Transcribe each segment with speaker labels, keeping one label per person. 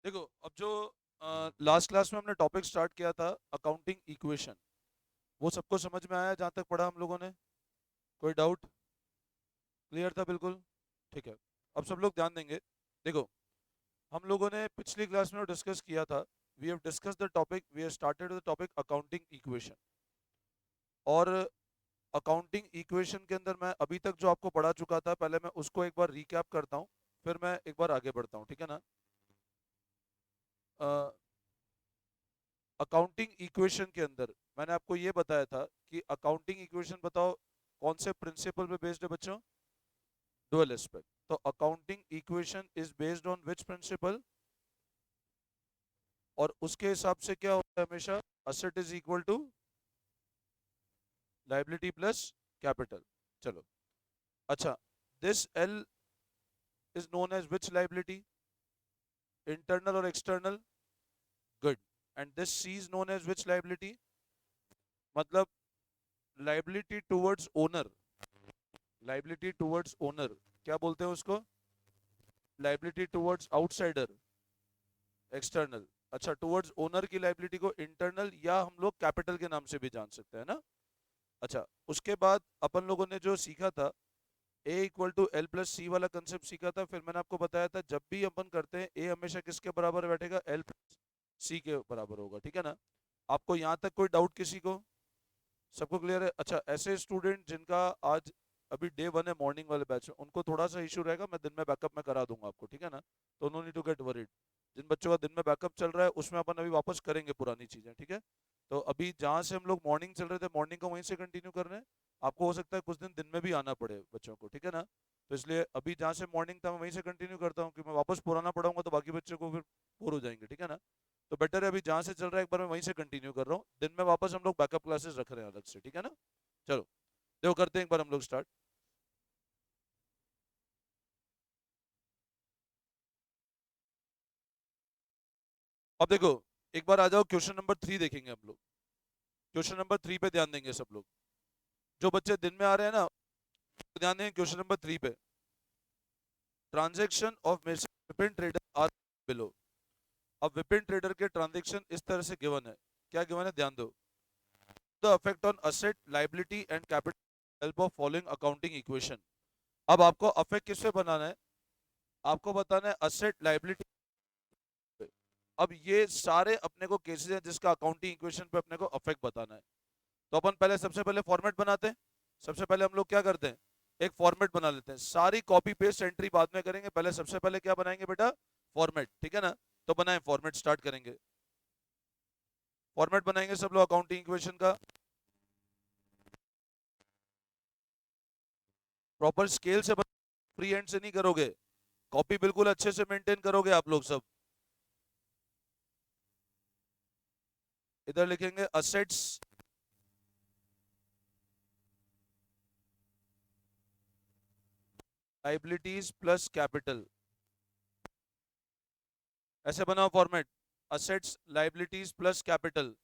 Speaker 1: देखो, अब जो लास्ट क्लास में हमने टॉपिक स्टार्ट किया था अकाउंटिंग इक्वेशन, वो सबको समझ में आया जहाँ तक पढ़ा हम लोगों ने? कोई डाउट? क्लियर था बिल्कुल? ठीक है। अब सब लोग ध्यान देंगे। देखो, हम लोगों ने पिछली क्लास में डिस्कस किया था, we have discuss the topic, we have started the topic accounting equation. और अकाउंटिंग इक्वेशन के अंदर मैं अभी तक जो आपको पढ़ा चुका था, पहले मैं उसको एक बार रिकैप करता हूँ, फिर मैं एक बार आगे बढ़ता हूँ, ठीक है ना? अकाउंटिंग इक्वेशन के अंदर मैंने आपको ये बताया था कि अकाउंटिंग इक्वेशन बताओ कौन से प्रिंसिपल पे बेस्ड है बच्चों? Dual aspect. तो accounting equation is based on which principle? और उसके हिसाब से क्या होता है हमेशा? Asset is equal to liability plus capital. चलो, अच्छा, this L is known as which liability? Internal और external? Good. And this C is known as which liability? मतलब liability towards owner. Liability towards owner क्या बोलते हैं उसको? Liability towards outsider? External. अच्छा, towards owner की लाइबिलिटी को internal या हम लोग कैपिटल के नाम से भी जान सकते हैं ना? अच्छा, उसके बाद अपन लोगों ने जो सीखा था, ए इक्वल टू एल प्लस सी वाला कंसेप्ट सीखा था। फिर मैंने आपको बताया था जब भी अपन करते हैं ए हमेशा किसके बराबर बैठेगा? एल प्लस सी के बराबर होगा, ठीक है ना? आपको यहाँ तक कोई डाउट किसी को? सबको क्लियर है? अच्छा, ऐसे स्टूडेंट जिनका आज अभी डे वन है मॉर्निंग वाले बैच में, उनको थोड़ा सा इशू रहेगा, मैं दिन में बैकअप में करा दूंगा आपको, ठीक है ना? तो no need to get worried. जिन बच्चों का दिन में बैकअप चल रहा है उसमें अपन अभी वापस करेंगे पुरानी चीजें, ठीक है? तो अभी जहाँ से हम लोग मॉर्निंग चल रहे थे, मॉर्निंग को वहीं से कंटिन्यू कर रहे हैं। आपको हो सकता है कुछ दिन दिन में भी आना पड़े बच्चों को, ठीक है ना? तो इसलिए अभी जहाँ से मॉर्निंग था मैं वहीं से कंटिन्यू करता हूँ, कि मैं वापस पुराना पढ़ाऊंगा तो बाकी बच्चों को फिर बोर हो जाएंगे, ठीक है ना? तो बेटर है अभी जहाँ से चल रहा है एक बार मैं वहीं से कंटिन्यू कर रहा हूँ, दिन में वापस हम लोग बैकअप क्लासेस रख रहे हैं अलग से, ठीक है ना? चलो, देखो करते हैं एक बार हम लोग स्टार्ट। अब देखो, एक बार आ जाओ, क्वेश्चन नंबर 3 देखेंगे हम लोग। क्वेश्चन नंबर 3 पे ध्यान देंगे सब लोग। जो बच्चे दिन में आ रहे हैं ना, तो ध्यान देंगे क्वेश्चन नंबर 3 पे। Transaction of Vipin trader are below. अब विपिन ट्रेडर के ट्रांजेक्शन इस तरह से गिवन है। क्या गिवन है? ध्यान दो। The affect on asset liability and capital help of following accounting equation. अब आपको अफेक्ट किससे बनाना है? आपको बताना है असेट लाइबिलिटी पे। अब ये सारे अपने को केसेस हैं जिसका अकाउंटिंग इक्वेशन पे अपने को अफेक्ट बताना है। तो अपन पहले सबसे पहले फॉर्मेट बनाते हैं। सबसे पहले हम लोग क्या करते हैं? एक फॉर्मेट बना लेते हैं। सारी कॉपी पेस्ट एंट्री बाद में करेंगे, पहले सबसे पहले क्या बनाएंगे बेटा? फॉर्मेट, ठीक है ना? तो बनाए फॉर्मेट, स्टार्ट करेंगे। फॉर्मेट बनाएंगे सब लोग अकाउंटिंग इक्वेशन का। प्रॉपर स्केल से फ्री हैंड से नहीं करोगे। कॉपी बिल्कुल अच्छे से मेंटेन करोगे आप लोग सब। इधर लिखेंगे असेट्स लाइबिलिटीज प्लस कैपिटल। ऐसे बनाओ format, assets liabilities plus capital.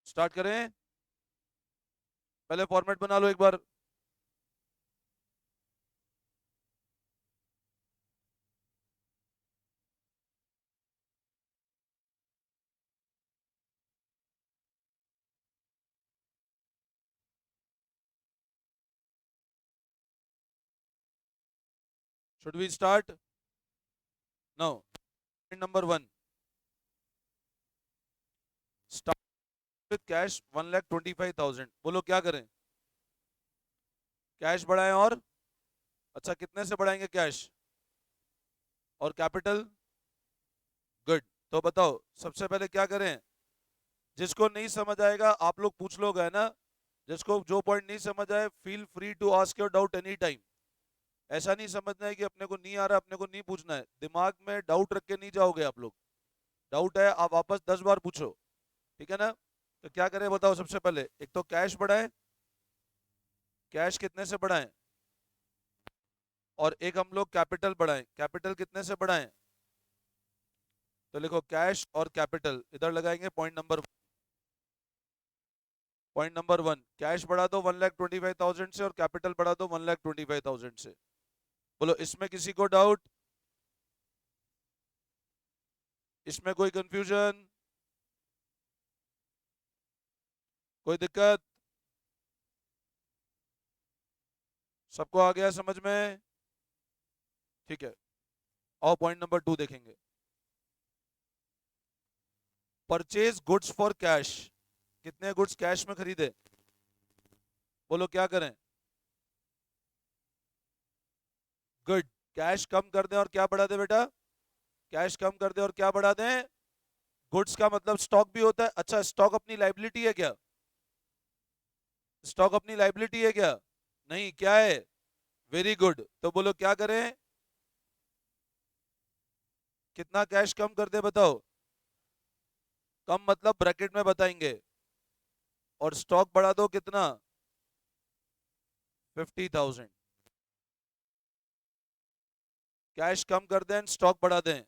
Speaker 1: Start करें? पहले फॉर्मेट बना लो एक बार। Should we start now? Number one, start with cash 1,25,000। बोलो क्या करें? कैश बढ़ाएं और? अच्छा, कितने से बढ़ाएंगे कैश और कैपिटल? गुड। तो बताओ सबसे पहले क्या करें? जिसको नहीं समझ आएगा आप लोग पूछ लोगे, है ना? जिसको जो पॉइंट नहीं समझ आए, feel free to ask your doubt any time. ऐसा नहीं समझना है कि अपने को नहीं आ रहा अपने को नहीं पूछना है। दिमाग में डाउट रख के नहीं जाओगे आप लोग। डाउट है आप वापस 10 बार पूछो, ठीक है ना? तो क्या करें बताओ? सबसे पहले एक तो कैश बढ़ाएं। कैश कितने से बढ़ाएं? और एक हम लोग कैपिटल बढ़ाएं। कैपिटल कितने से बढ़ाएं? तो लिखो कैश और कैपिटल, इधर लगाएंगे पॉइंट नंबर 1, कैश बढ़ा दो 1,25,000 से और कैपिटल बढ़ा दो 1,25,000 से। बोलो इसमें किसी को डाउट, इसमें कोई कंफ्यूजन, कोई दिक्कत? सबको आ गया समझ में? ठीक है, और पॉइंट नंबर 2 देखेंगे। परचेज गुड्स फॉर कैश, कितने गुड्स कैश में खरीदे? बोलो क्या करें? गुड, कैश कम कर दें और क्या बढ़ा दें बेटा? कैश कम कर दें और क्या बढ़ा दें? गुड्स का मतलब स्टॉक भी होता है। अच्छा, स्टॉक अपनी लाइबिलिटी है क्या? स्टॉक अपनी लाइबिलिटी है क्या? नहीं, क्या है? Very good. तो बोलो क्या करें? कितना कैश कम कर दे बताओ? कम मतलब ब्रैकेट में बताएंगे। और स्टॉक बढ़ा दो कितना? 50,000। कैश कम कर दें, स्टॉक बढ़ा दें।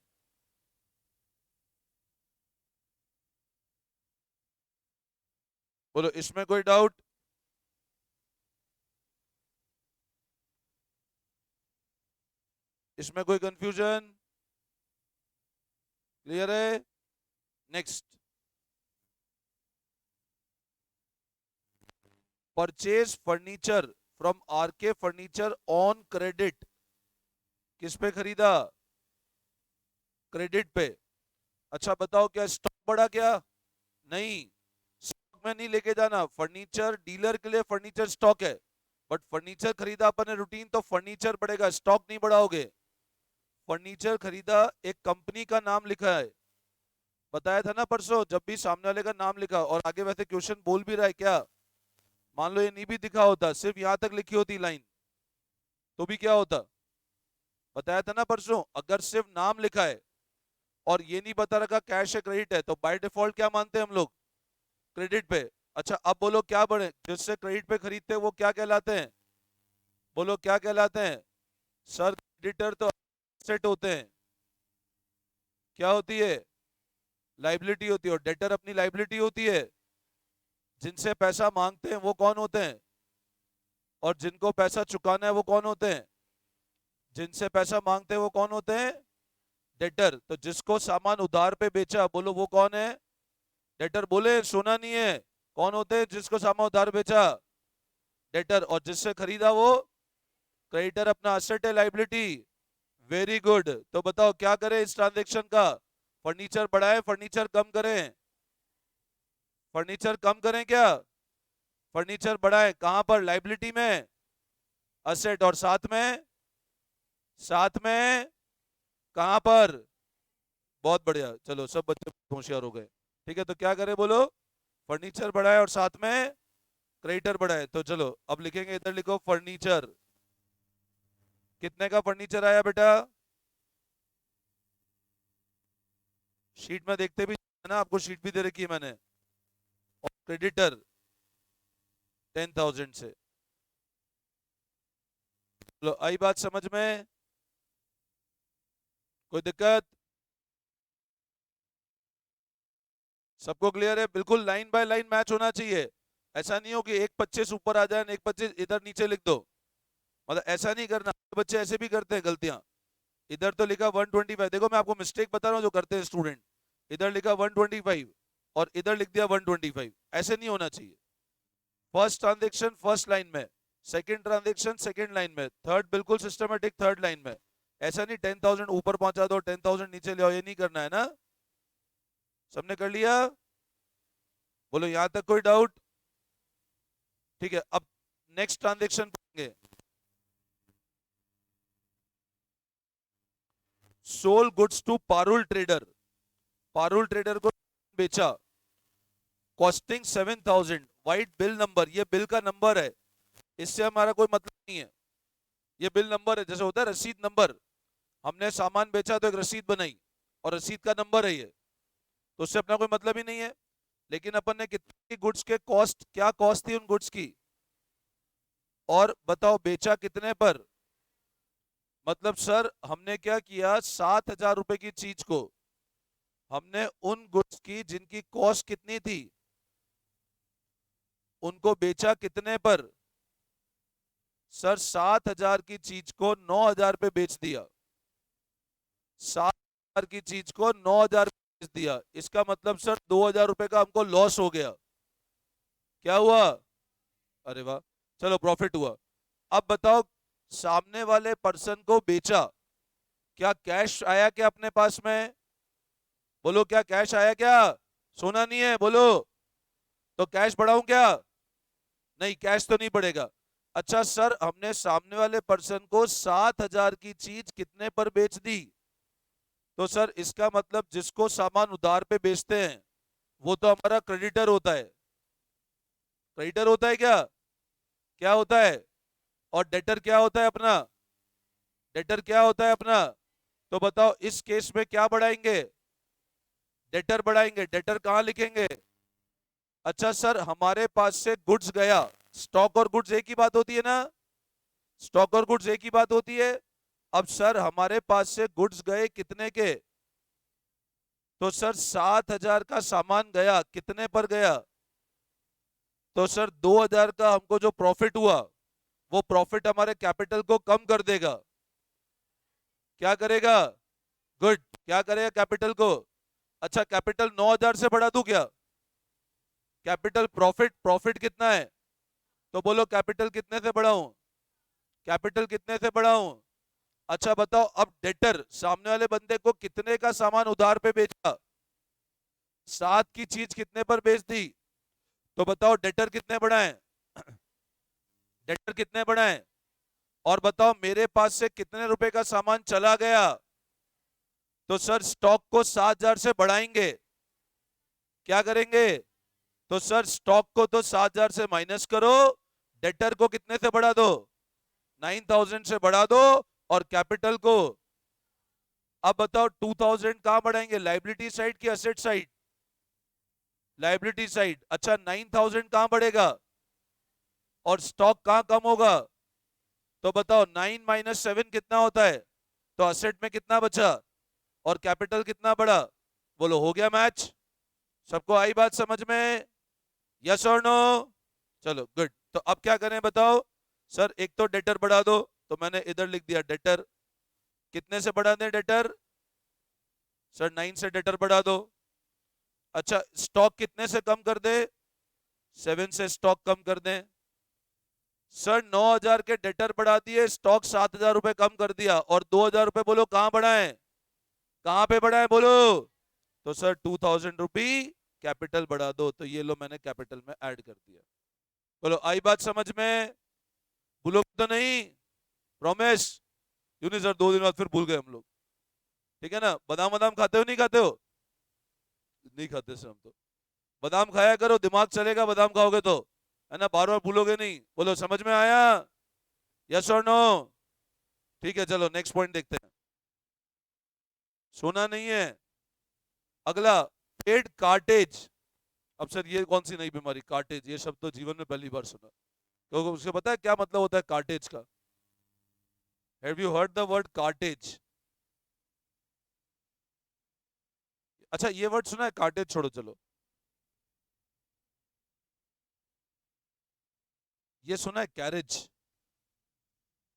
Speaker 1: बोलो इसमें कोई डाउट? इसमें कोई कंफ्यूजन? क्लियर है? Next, purchase furniture from RK furniture on credit, किस पे खरीदा? क्रेडिट पे। अच्छा बताओ क्या स्टॉक बढ़ा क्या? नहीं, स्टॉक में नहीं लेके जाना। फर्नीचर डीलर के लिए फर्नीचर स्टॉक है, बट फर्नीचर खरीदा अपने रूटीन तो फर्नीचर बढ़ेगा, स्टॉक नहीं बढ़ाओगे। फर्नीचर खरीदा, एक कंपनी का नाम लिखा है, बताया था ना परसों, जब भी सामने वाले का नाम लिखा और आगे वैसे क्वेश्चन बोल भी रहा है क्या, मान लो ये नहीं भी दिखा होता, सिर्फ यहां तक लिखी होती लाइन, तो भी क्या होता? बताया था ना परसों, अगर सिर्फ नाम लिखा है और ये नहीं बता रखा कैश है क्रेडिट है, तो बाय डिफॉल्ट क्या मानते हैं हम लोग? क्रेडिट पे। अच्छा अब बोलो क्या बढ़े, जिससे क्रेडिट पे खरीदते हैं वो क्या कहलाते हैं? बोलो क्या कहलाते हैं? सर क्रेडिटर तो सेट होते हैं, क्या होती है? लाइबिलिटी होती है। और डेटर अपनी लाइबिलिटी होती है। जिनसे पैसा मांगते हैं वो कौन होते हैं? और जिनको पैसा चुकाना है वो कौन होते हैं? जिनसे पैसा मांगते हैं वो कौन होते हैं? डेटर। तो जिसको सामान उधार पे बेचा, बोलो वो कौन है? डेटर। बोले सुना नहीं है, कौन होते हैं जिसको सामान उधार बेचा? डेटर। और जिससे खरीदा वो? क्रेडिटर। अपना असेट है, लाइबिलिटी। Very good. तो बताओ क्या करें इस ट्रांजेक्शन का? फर्नीचर बढ़ाएं, फर्नीचर कम करें? फर्नीचर कम करें क्या? फर्नीचर बढ़ाएं कहां पर? लाइबिलिटी में, असेट। और साथ में, साथ में कहां पर? बहुत बढ़िया, चलो सब बच्चे होशियार हो गए। ठीक है, तो क्या करें बोलो? फर्नीचर बढ़ाए और साथ में क्रेडिटर बढ़ाए। तो चलो अब लिखेंगे, इधर लिखो फर्नीचर। कितने का फर्नीचर आया बेटा? शीट में देखते भी है ना, आपको शीट भी दे रखी है मैंने। और क्रेडिटर 10,000 से। चलो आई बात समझ में? कोई दिक्कत? सबको क्लियर है? बिल्कुल लाइन बाय लाइन मैच होना चाहिए। ऐसा नहीं हो कि एक 25 ऊपर आ जाए, एक 25 इधर नीचे लिख दो। मतलब ऐसा नहीं करना, बच्चे ऐसे भी करते हैं गलतियां। इधर तो लिखा 125, देखो मैं आपको मिस्टेक बता रहा हूँ जो करते हैं स्टूडेंट। इधर लिखा 125 और इधर लिख दिया 125, ऐसे नहीं होना चाहिए। फर्स्ट ट्रांजेक्शन फर्स्ट लाइन में, सेकंड ट्रांजेक्शन सेकंड लाइन में, थर्ड बिल्कुल सिस्टमेटिक थर्ड लाइन में। ऐसा नहीं 10,000 ऊपर पहुंचा दो 10,000 नीचे ले आओ, ये नहीं करना है ना। सबने कर लिया? बोलो यहां तक कोई डाउट? ठीक है, अब नेक्स्ट ट्रांजेक्शन पढ़ेंगे। Sold goods to Parul trader, Parul trader को बेचा, कॉस्टिंग 7,000, वाइट बिल नंबर, ये बिल का नंबर है, इससे हमारा कोई मतलब नहीं है। ये बिल नंबर है, जैसे होता है रसीद नंबर, हमने सामान बेचा तो एक रसीद बनाई और रसीद का नंबर है ये, तो उससे अपना कोई मतलब ही नहीं है। लेकिन अपन ने कितनी गुड्स के कॉस्ट, क्या कॉस्ट थी उन गुड्स की, और बताओ बेचा कितने पर? मतलब सर हमने क्या किया, 7,000 रुपए की चीज को हमने उन गुड्स की जिनकी कॉस्ट कितनी थी, उनको बेचा कितने पर? सर 7,000 की चीज को 9,000 पे बेच दिया। 7,000 की चीज को 9,000 पे बेच दिया, इसका मतलब सर 2,000 रुपए का हमको लॉस हो गया। क्या हुआ? अरे वाह, चलो प्रॉफिट हुआ। अब बताओ, सामने वाले पर्सन को बेचा, क्या कैश आया क्या अपने पास में? बोलो, क्या कैश आया क्या? सोना नहीं है, बोलो। तो कैश बढ़ाऊं क्या? नहीं, कैश तो नहीं बढ़ेगा। अच्छा सर, हमने सामने वाले पर्सन को 7,000 की चीज कितने पर बेच दी? तो सर इसका मतलब जिसको सामान उधार पे बेचते हैं वो तो हमारा क्रेडिटर होता है। क्रेडिटर होता है क्या? क्या होता है? और डेटर क्या होता है अपना? डेटर क्या होता है अपना? तो बताओ इस केस में क्या बढ़ाएंगे? डेटर बढ़ाएंगे। डेटर कहां लिखेंगे? अच्छा सर, हमारे पास से गुड्स गया, स्टॉक और गुड्स एक ही बात होती है ना? स्टॉक और गुड्स एक ही बात होती है। अब सर हमारे पास से गुड्स गए कितने के? तो सर 7,000 का सामान गया, कितने पर गया? तो सर 2,000 का हमको जो प्रॉफिट हुआ, वो प्रॉफिट हमारे कैपिटल को कम कर देगा। क्या करेगा? गुड, क्या करेगा कैपिटल को? अच्छा, कैपिटल 9,000 से बढ़ा दूं क्या? कैपिटल प्रॉफिट, प्रॉफिट कितना है? तो बोलो कैपिटल कितने से बढ़ाऊं? कैपिटल कितने से बढ़ाऊं? अच्छा बताओ, अब डेटर सामने वाले बंदे को कितने का सामान उधार पे बेचा? 7 की चीज कितने पर बेच दी? तो बताओ डेटर कितने बढ़ाएं? डेटर कितने बढ़ाएं? और बताओ मेरे पास से कितने रुपए का सामान चला गया? तो सर स्टॉक को 7,000 से बढ़ाएंगे। क्या करेंगे? तो सर स्टॉक को तो 7,000 से माइनस करो, डेटर को कितने से बढ़ा दो? 9,000 से बढ़ा दो, और कैपिटल को अब बताओ 2,000 कहां बढ़ाएंगे, लाइबिलिटी साइड की असेट साइड? Liability side. अच्छा 9,000 कहां बढ़ेगा और स्टॉक कहां कम होगा? तो बताओ 9 माइनस 7 कितना होता है? तो असेट में कितना बचा और कैपिटल कितना बढ़ा? बोलो, हो गया मैच? सबको आई बात समझ में? यस और नो? चलो गुड। तो अब क्या करें बताओ? सर एक तो डेटर बढ़ा दो, तो मैंने इधर लिख दिया डेटर। कितने से बढ़ा दें डेटर? सर 9 से डेटर बढ़ा दो। अच्छा, स्टॉक कितने से कम कर दे? 7 से स्टॉक कम कर दें। सर 9,000 के डेटर बढ़ा दिए, स्टॉक 7,000 रुपए कम कर दिया, और 2,000 रुपए बोलो कहां बढ़ाएं? कहां पे बढ़ाएं बोलो? तो सर 2,000 रुपी कैपिटल बढ़ा दो। तो ये लो, मैंने कैपिटल में ऐड कर दिया। बोलो, आई बात समझ में? भूलो तो नहीं? प्रॉमिस? क्यों नहीं सर, 2 दिन बाद फिर भूल गए हम लोग। ठीक है ना? बादाम बादाम खाते हो नहीं खाते हो? नहीं खाते सर हम तो। बादाम खाया करो, दिमाग चलेगा बादाम खाओगे तो, है ना? बार बार भूलोगे नहीं। बोलो, समझ में आया? यस और नो? ठीक है, चलो नेक्स्ट पॉइंट देखते हैं। सोना नहीं है। अगला, पेड कार्टेज। अब सर ये कौन सी नई बीमारी, कार्टेज? ये शब्द तो जीवन में पहली बार सुना। क्योंकि उसको पता है क्या मतलब होता है कार्टेज का? Have you heard the word cartage? अच्छा, ये वर्ड सुना है? कार्टेज छोड़ो, चलो ये सुना है कैरेज?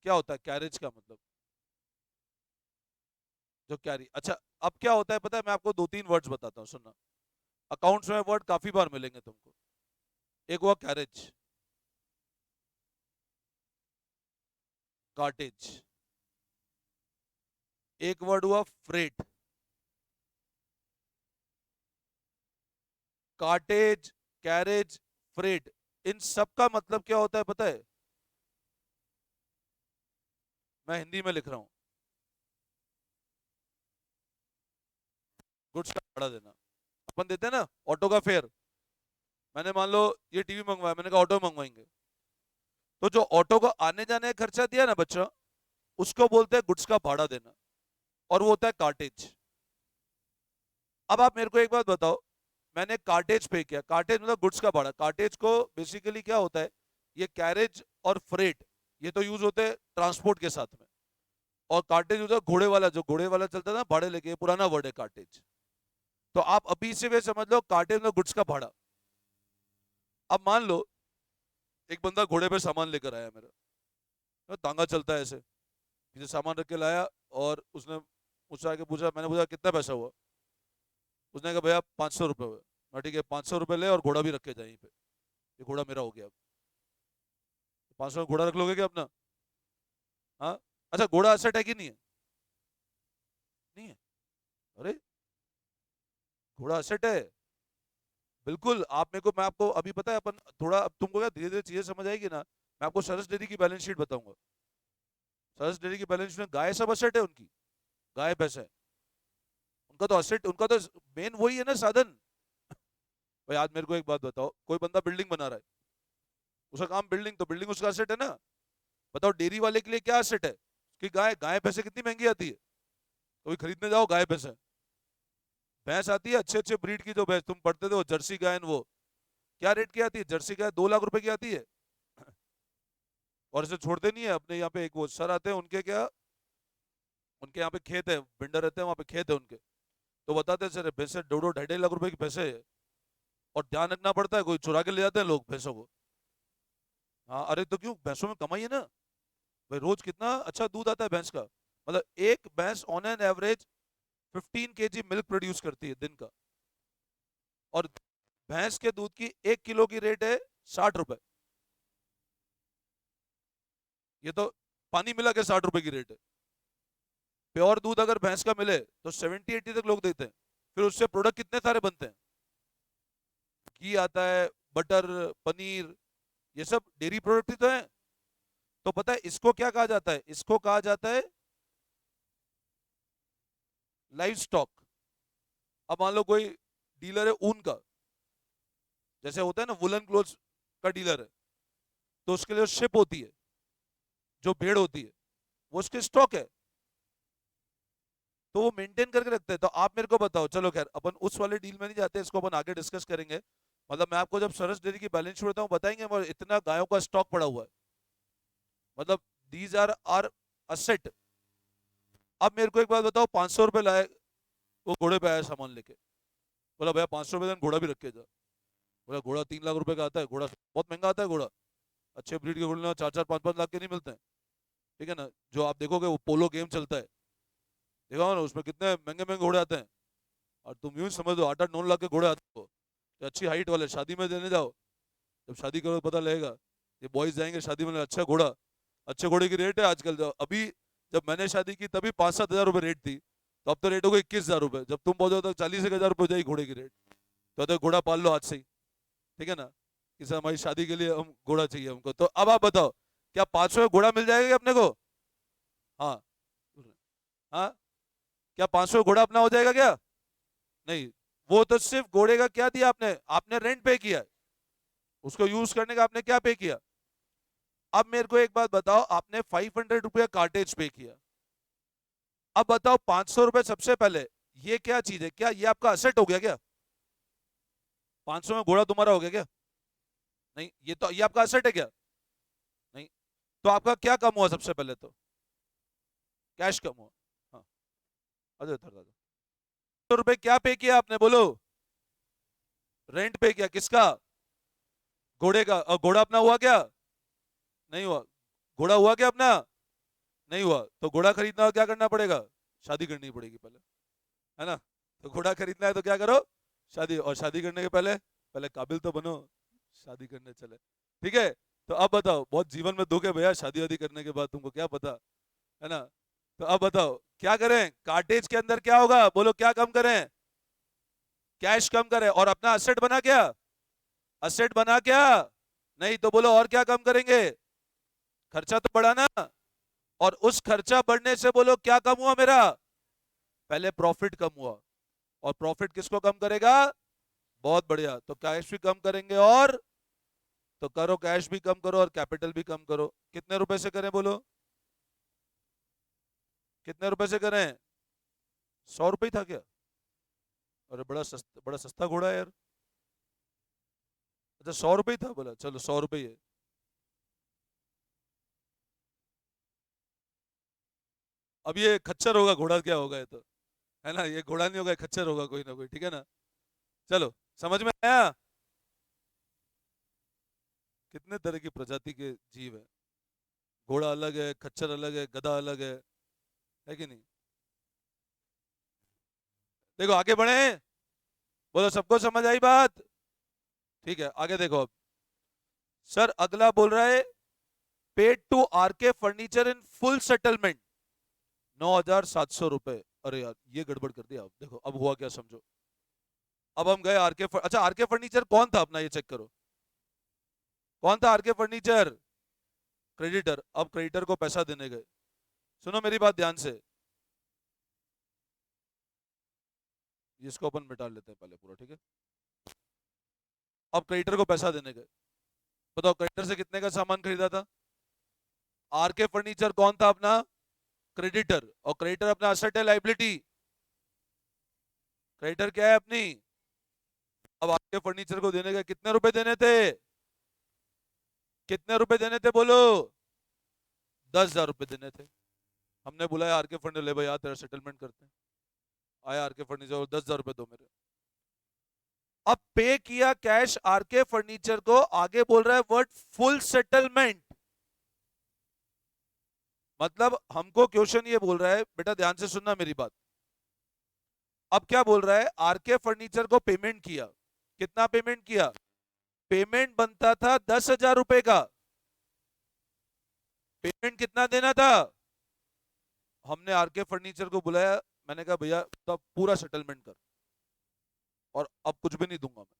Speaker 1: क्या होता है कैरेज का मतलब? जो कैरी, अच्छा। अब क्या होता है पता है? मैं आपको 2-3 वर्ड्स बताता हूँ, सुनना। अकाउंट्स में वर्ड काफी बार मिलेंगे तुमको। एक हुआ कैरेज, कार्टेज। एक वर्ड हुआ फ्रेट। कार्टेज, कैरेज, फ्रेट, इन सब का मतलब क्या होता है पता है? मैं हिंदी में लिख रहा हूं। गुड्स का भाड़ा देना। अपन देते हैं ना ऑटो का फेयर। मैंने मान लो ये टीवी मंगवाया, मैंने कहा ऑटो मंगवाएंगे। तो जो ऑटो को आने जाने का खर्चा दिया ना बच्चा, उसको बोलते हैं गुड्स का भाड़ा देना, और वो होता है कार्टेज। अब आप मेरे को एक बात बताओ, मैंने कार्टेज पे किया, कार्टेज मतलब गुड्स का भाड़ा। कार्टेज को बेसिकली क्या होता है, ये कैरेज और फ्रेट, ये तो यूज होते हैं ट्रांसपोर्ट के साथ में। और कार्टेज यूज है घोड़े वाला, जो घोड़े वाला चलता था ना भाड़े लेके, ये पुराना वर्ड है कार्टेज। तो आप अभी से वे समझ लो काटे में गुड्स का भाड़ा। अब मान लो एक बंदा घोड़े पे सामान लेकर आया मेरा, तो तांगा चलता है ऐसे, पीछे सामान रख के लाया, और उसने मुझसे आके पूछा, मैंने पूछा कितना पैसा हुआ? उसने कहा भैया 500 रुपये हुए। मैं ठीक है 500 रुपये ले और घोड़ा भी रख के जाए यहीं पे, ये घोड़ा मेरा हो गया अब। 500 में घोड़ा रख लोगे क्या अपना? हाँ। अच्छा घोड़ा असेट है कि नहीं है? नहीं है। अरे घोड़ा असेट है, बिल्कुल। आप मेरे को, मैं आपको अभी पता है अपन थोड़ा, अब तुमको क्या धीरे धीरे चीजें समझ आएगी ना, मैं आपको सरस डेयरी की बैलेंस शीट बताऊंगा। सरस डेयरी की बैलेंस शीट में गाय सब असेट है उनकी, गाय भैंस है, उनका तो असेट, उनका तो मेन वही है ना साधन। भाई आज मेरे को एक बात बताओ, कोई बंदा बिल्डिंग बना रहा है, उसका काम बिल्डिंग, तो बिल्डिंग उसका असेट है ना। बताओ डेयरी वाले के लिए क्या असेट है? कि गाय, गाय भैंसे कितनी महंगी आती है, कभी खरीदने जाओ गाय भैंसे, भैंस आती है अच्छे अच्छे ब्रीड की, जो भैंस तुम पढ़ते थे वो जर्सी गाय, वो क्या रेट की आती है जर्सी गाय? 2 लाख रुपए की आती है। और इसे छोड़ते नहीं है अपने यहाँ पे, एक वो सर आते हैं उनके, क्या उनके यहाँ पे खेत है, बिल्डर रहते हैं वहाँ पे, खेत है उनके, तो बताते हैं सर भैंसे 2-2 ढाई 2.5 लाख रुपए की भैंसे है, और ध्यान रखना पड़ता है, कोई चुरा के ले जाते हैं लोग भैंसों को। हाँ अरे तो क्यों, भैंसों में कमाई है ना भाई, रोज कितना अच्छा दूध आता है भैंस का। मतलब एक भैंस on an average 15 kg milk produce करती है दिन का, और भैंस के दूध की 1 किलो की रेट है 60 रुपए। ये तो पानी मिला के 60 रुपए की रेट है। प्योर दूध अगर भैंस का मिले तो 70-80 तक लोग देते हैं। फिर उससे प्रोडक्ट कितने सारे बनते हैं, घी आता है, बटर, पनीर, ये सब डेयरी प्रोडक्ट ही तो है। तो पता है इसको क्या कहा जाता है? इसको कहा जाता है लाइव स्टॉक। अब मान लो कोई डीलर है ऊन का, जैसे होता है ना वुलन क्लोथ्स का डीलर है, तो उसके लिए शिप होती है, जो भेड़ होती है, वो उसके स्टॉक है, तो वो मेंटेन करके रखते हैं। तो आप मेरे को बताओ, चलो खैर अपन उस वाले डील में नहीं जाते, इसको अपन आगे डिस्कस करेंगे। मतलब मैं आपको जब सरस डेयरी की बैलेंस शीट बताऊं, बताएंगे मगर इतना गायों का स्टॉक पड़ा हुआ है, मतलब दीज आर आर असेट। अब मेरे को एक बात बताओ, 500 रुपए लाए, वो घोड़े पे आया सामान लेके, बोला भैया 500 रुपए देन, घोड़ा भी रख के जा। बोला घोड़ा 3 लाख रुपए का आता है, घोड़ा बहुत महंगा आता है घोड़ा, अच्छे ब्रीड के घोड़े 4-4 5-5 लाख के नहीं मिलते हैं। ठीक है ना, जो आप देखोगे वो पोलो गेम चलता है, देखा हो ना, उसमें कितने महंगे महंगे घोड़े आते हैं, और तुम यूं समझ लो 8-8 9 लाख के घोड़े आते हो, तो अच्छी हाइट वाले शादी में देने जाओ, जब शादी करो तो पता लगेगा। ये बॉयज जाएंगे शादी में, अच्छा घोड़ा, अच्छे घोड़े की रेट है आजकल, अभी जब मैंने शादी की तभी 5-7 हज़ार रुपये रेट थी, तो अब तो रेट हो गई 21 हज़ार रुपये, जब तुम पहुंचो तो 40 1 हज़ार रुपये हो जाएगी घोड़े की रेट। तो घोड़ा पाल लो आज से ही, ठीक है ना, कि सर हमारी शादी के लिए हम घोड़ा चाहिए हमको। तो अब आप बताओ, क्या 500 में घोड़ा मिल जाएगा क्या अपने को? हाँ। हाँ, क्या 500 घोड़ा अपना हो जाएगा क्या? नहीं। वो तो सिर्फ घोड़े का क्या दिया आपने, आपने रेंट पे किया है, उसको यूज करने का आपने क्या पे किया? अब मेरे को एक बात बताओ, आपने 500 रुपया कार्टेज पे किया, अब बताओ 500 रुपए सबसे पहले, ये क्या चीज है, क्या ये आपका असेट हो गया क्या? 500 में घोड़ा तुम्हारा हो गया क्या? नहीं, ये आपका असेट है क्या? नहीं। तो आपका क्या कम हुआ सबसे पहले? तो कैश कम हुआ। हाँ, अरे दादा, 500 रुपए क्या पे किया आपने, बोलो? रेंट पे किया, किसका? घोड़े का। और घोड़ा अपना हुआ क्या? नहीं हुआ। घोड़ा हुआ क्या अपना? नहीं हुआ। तो घोड़ा खरीदना हो क्या करना पड़ेगा? शादी करनी पड़ेगी पहले, है ना। तो घोड़ा खरीदना है तो क्या करो? शादी। और शादी करने के पहले, पहले काबिल तो बनो, शादी करने चले। ठीक है। तो अब बताओ, बहुत जीवन में दुख है भैया, शादी वादी करने के बाद तुमको क्या पता, है ना। तो अब बताओ क्या करें, कार्टेज के अंदर क्या होगा, बोलो क्या कम करें? कैश कम करें, और अपना असेट बना क्या? असेट बना क्या? नहीं, तो बोलो और क्या कम करेंगे? खर्चा तो बढ़ा ना। और उस खर्चा बढ़ने से बोलो क्या कम हुआ मेरा? पहले प्रॉफिट कम हुआ, और प्रॉफिट किसको कम करेगा? बहुत बढ़िया, तो कैश भी कम करेंगे, और तो करो, कैश भी कम करो और कैपिटल भी कम करो। कितने रुपए से करें बोलो? कितने रुपए से करें? 100 रुपये था क्या? अरे बड़ा सस्ता घोड़ा है यार। अच्छा 100 रुपये था, बोला चलो 100 रुपये है। अब ये खच्चर होगा घोड़ा क्या होगा ये तो, है ना, ये घोड़ा नहीं होगा, खच्चर होगा कोई ना कोई, ठीक है ना। चलो, समझ में आया। कितने तरह की प्रजाति के जीव है, घोड़ा अलग है, खच्चर अलग है, गधा अलग है कि नहीं। देखो आगे बढ़े, बोलो सबको समझ आई बात। ठीक है, आगे देखो अब। सर अगला बोल रहा है, paid to RK furniture in full settlement 9,700 रुपए। अरे यार ये गड़बड़ कर दिया। अब देखो अब हुआ क्या, समझो। अब हम गए अच्छा आरके फर्नीचर कौन था अपना, ये चेक करो। कौन था आरके फर्नीचर? क्रेडिटर। अब क्रेडिटर को पैसा देने गए। सुनो मेरी बात ध्यान से, इसको अपन मिटा लेते हैं पहले पूरा, ठीक है। अब क्रेडिटर को पैसा देने गए। बताओ क्रेडिटर से कितने का सामान खरीदा था? आरके फर्नीचर कौन था अपना? क्रेडिटर। और क्रेडिटर अपना असेट है लाइबिलिटी? क्रेडिटर क्या है अपनी? अब आरके फर्नीचर को देने गए, कितने रुपए देने थे? कितने रुपए देने थे बोलो? 10,000 रुपए देने थे। हमने बुलाया आरके फर्नीचर, ले भाई आ तेरा सेटलमेंट करते हैं। आया आरके फर्नीचर और 10,000 रुपए दो मेरे। अब पे किया कैश आरके फर्नीचर को, आगे बोल रहा है वर्ड फुल सेटलमेंट। मतलब हमको क्वेश्चन ये बोल रहा है, बेटा ध्यान से सुनना मेरी बात। अब क्या बोल रहा है, आरके फर्नीचर को पेमेंट किया। कितना पेमेंट किया? पेमेंट बनता था 10,000 रुपए का। पेमेंट कितना देना था? हमने आरके फर्नीचर को बुलाया, मैंने कहा भैया तो पूरा सेटलमेंट कर, और अब कुछ भी नहीं दूंगा मैं।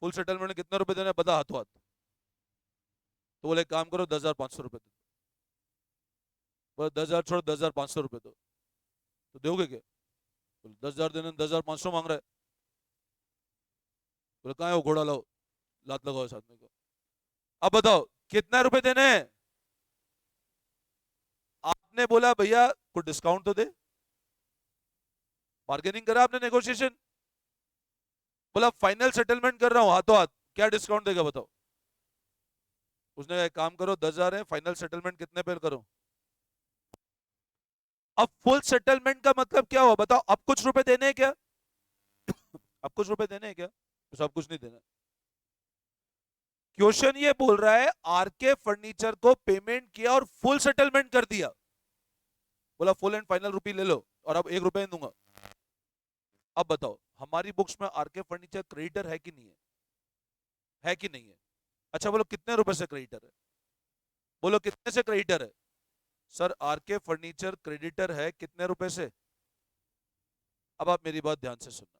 Speaker 1: फुल सेटलमेंट में कितने रुपए देना है बता हाथों हाथ। तो बोले काम करो 10,500 रुपए दो। बोले 10,000 छोड़ो, 10,500 रुपए दो। तो दोगे क्या? बोले 10,000 देने, 10,500 मांग रहा है। बोले कहाँ है वो घोड़ा, लाओ, लात लगाओ इस आदमी को। अब बताओ कितना रुपए देने हैं? आपने बोला भैया कुछ डिस्काउंट तो दे, बार्गेनिंग करा आपने, नेगोशिएशन। बोला फाइनल सेटलमेंट कर रहा हूं हाथों हाथ, क्या डिस्काउंट देगा बताओ? उसने कहा एक काम करो 10,000 है, फाइनल सेटलमेंट कितने पे करो? अब फुल सेटलमेंट का मतलब क्या हुआ बताओ? अब कुछ रुपए देने हैं क्या? अब कुछ रुपए देने हैं क्या? तो सब कुछ नहीं देना। क्वेश्चन ये बोल रहा है आरके फर्नीचर को पेमेंट किया और फुल सेटलमेंट कर दिया। बोला फुल एंड फाइनल रुपी ले लो, और अब 1 रुपए नहीं दूंगा। अब बताओ हमारी बुक्स में आरके फर्नीचर क्रेडिटर है कि नहीं है? है कि नहीं है? अच्छा बोलो कितने रुपए से क्रेडिटर है? बोलो कितने से क्रेडिटर है? सर आरके फर्नीचर क्रेडिटर है कितने रुपए से? अब आप मेरी बात ध्यान से सुनना।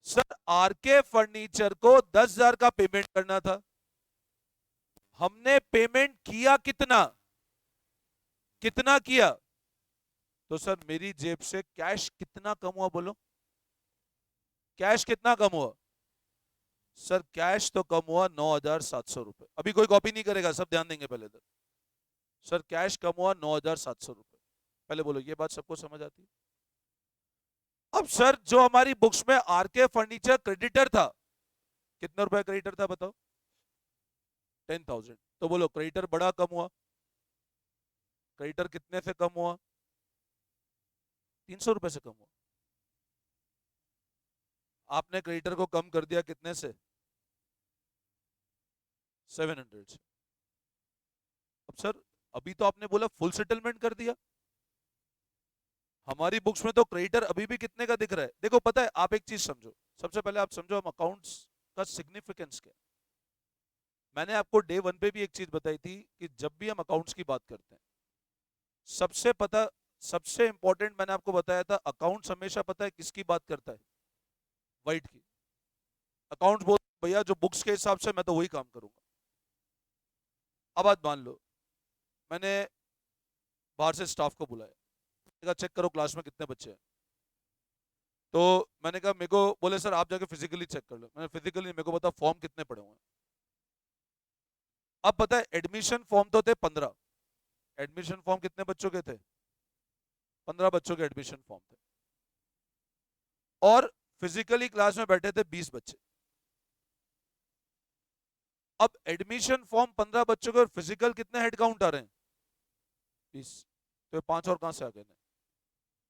Speaker 1: सर आरके फर्नीचर को 10,000 का पेमेंट करना था। हमने पेमेंट किया कितना? कितना किया? तो सर मेरी जेब से कैश कितना कम हुआ बोलो? कैश कितना कम हुआ? सर कैश तो कम हुआ 9,700 रुपए। अभी कोई कॉपी नहीं करेगा, सब ध्यान देंगे पहले तो। सर कैश कम हुआ 9,700 रुपए। पहले बोलो ये बात सबको समझ आती है? अब सर जो हमारी बुक्स में आरके फर्नीचर क्रेडिटर था, कितने रुपए क्रेडिटर था बताओ? 10,000। तो बोलो क्रेडिटर बड़ा कम हुआ? क्रेडिटर कितने से कम हुआ? 300 रुपए से कम हुआ। आपने क्रेडिटर को कम कर दिया कितने से? 700 से। अब सर अभी तो आपने बोला फुल सेटलमेंट कर दिया। हमारी बुक्स में तो क्रेडिटर अभी भी कितने का दिख रहा है? देखो पता है, आप एक चीज समझो, सबसे पहले आप समझो हम अकाउंट्स का सिग्निफिकेंस क्या है। मैंने आपको डे वन पे भी एक चीज बताई थी कि जब भी हम अकाउंट्स की बात करते हैं, सबसे पता, सबसे इंपॉर्टेंट मैंने आपको बताया था, अकाउंट्स हमेशा पता है किसकी बात करता है? वाइट की। अकाउंट्स बोल भैया जो बुक्स के हिसाब से मैं तो वही काम करूंगा। अब बात मान लो मैंने बाहर से स्टाफ को बुलाया, चेक करो क्लास में कितने बच्चे हैं। तो मैंने कहा मेरे को, बोले सर आप जाके फिजिकली चेक कर लो। मैंने फिजिकली, मेरे को पता फॉर्म कितने पड़े हुए हैं। अब पता है एडमिशन फॉर्म तो थे 15। एडमिशन फॉर्म कितने बच्चों के थे? 15 बच्चों के एडमिशन फॉर्म थे। और फिजिकली क्लास में बैठे थे 20 बच्चे। अब एडमिशन फॉर्म 15 बच्चों के और फिजिकल कितने हेड काउंट आ रहे हैं? 20। तो 5 और कहां से आ गए?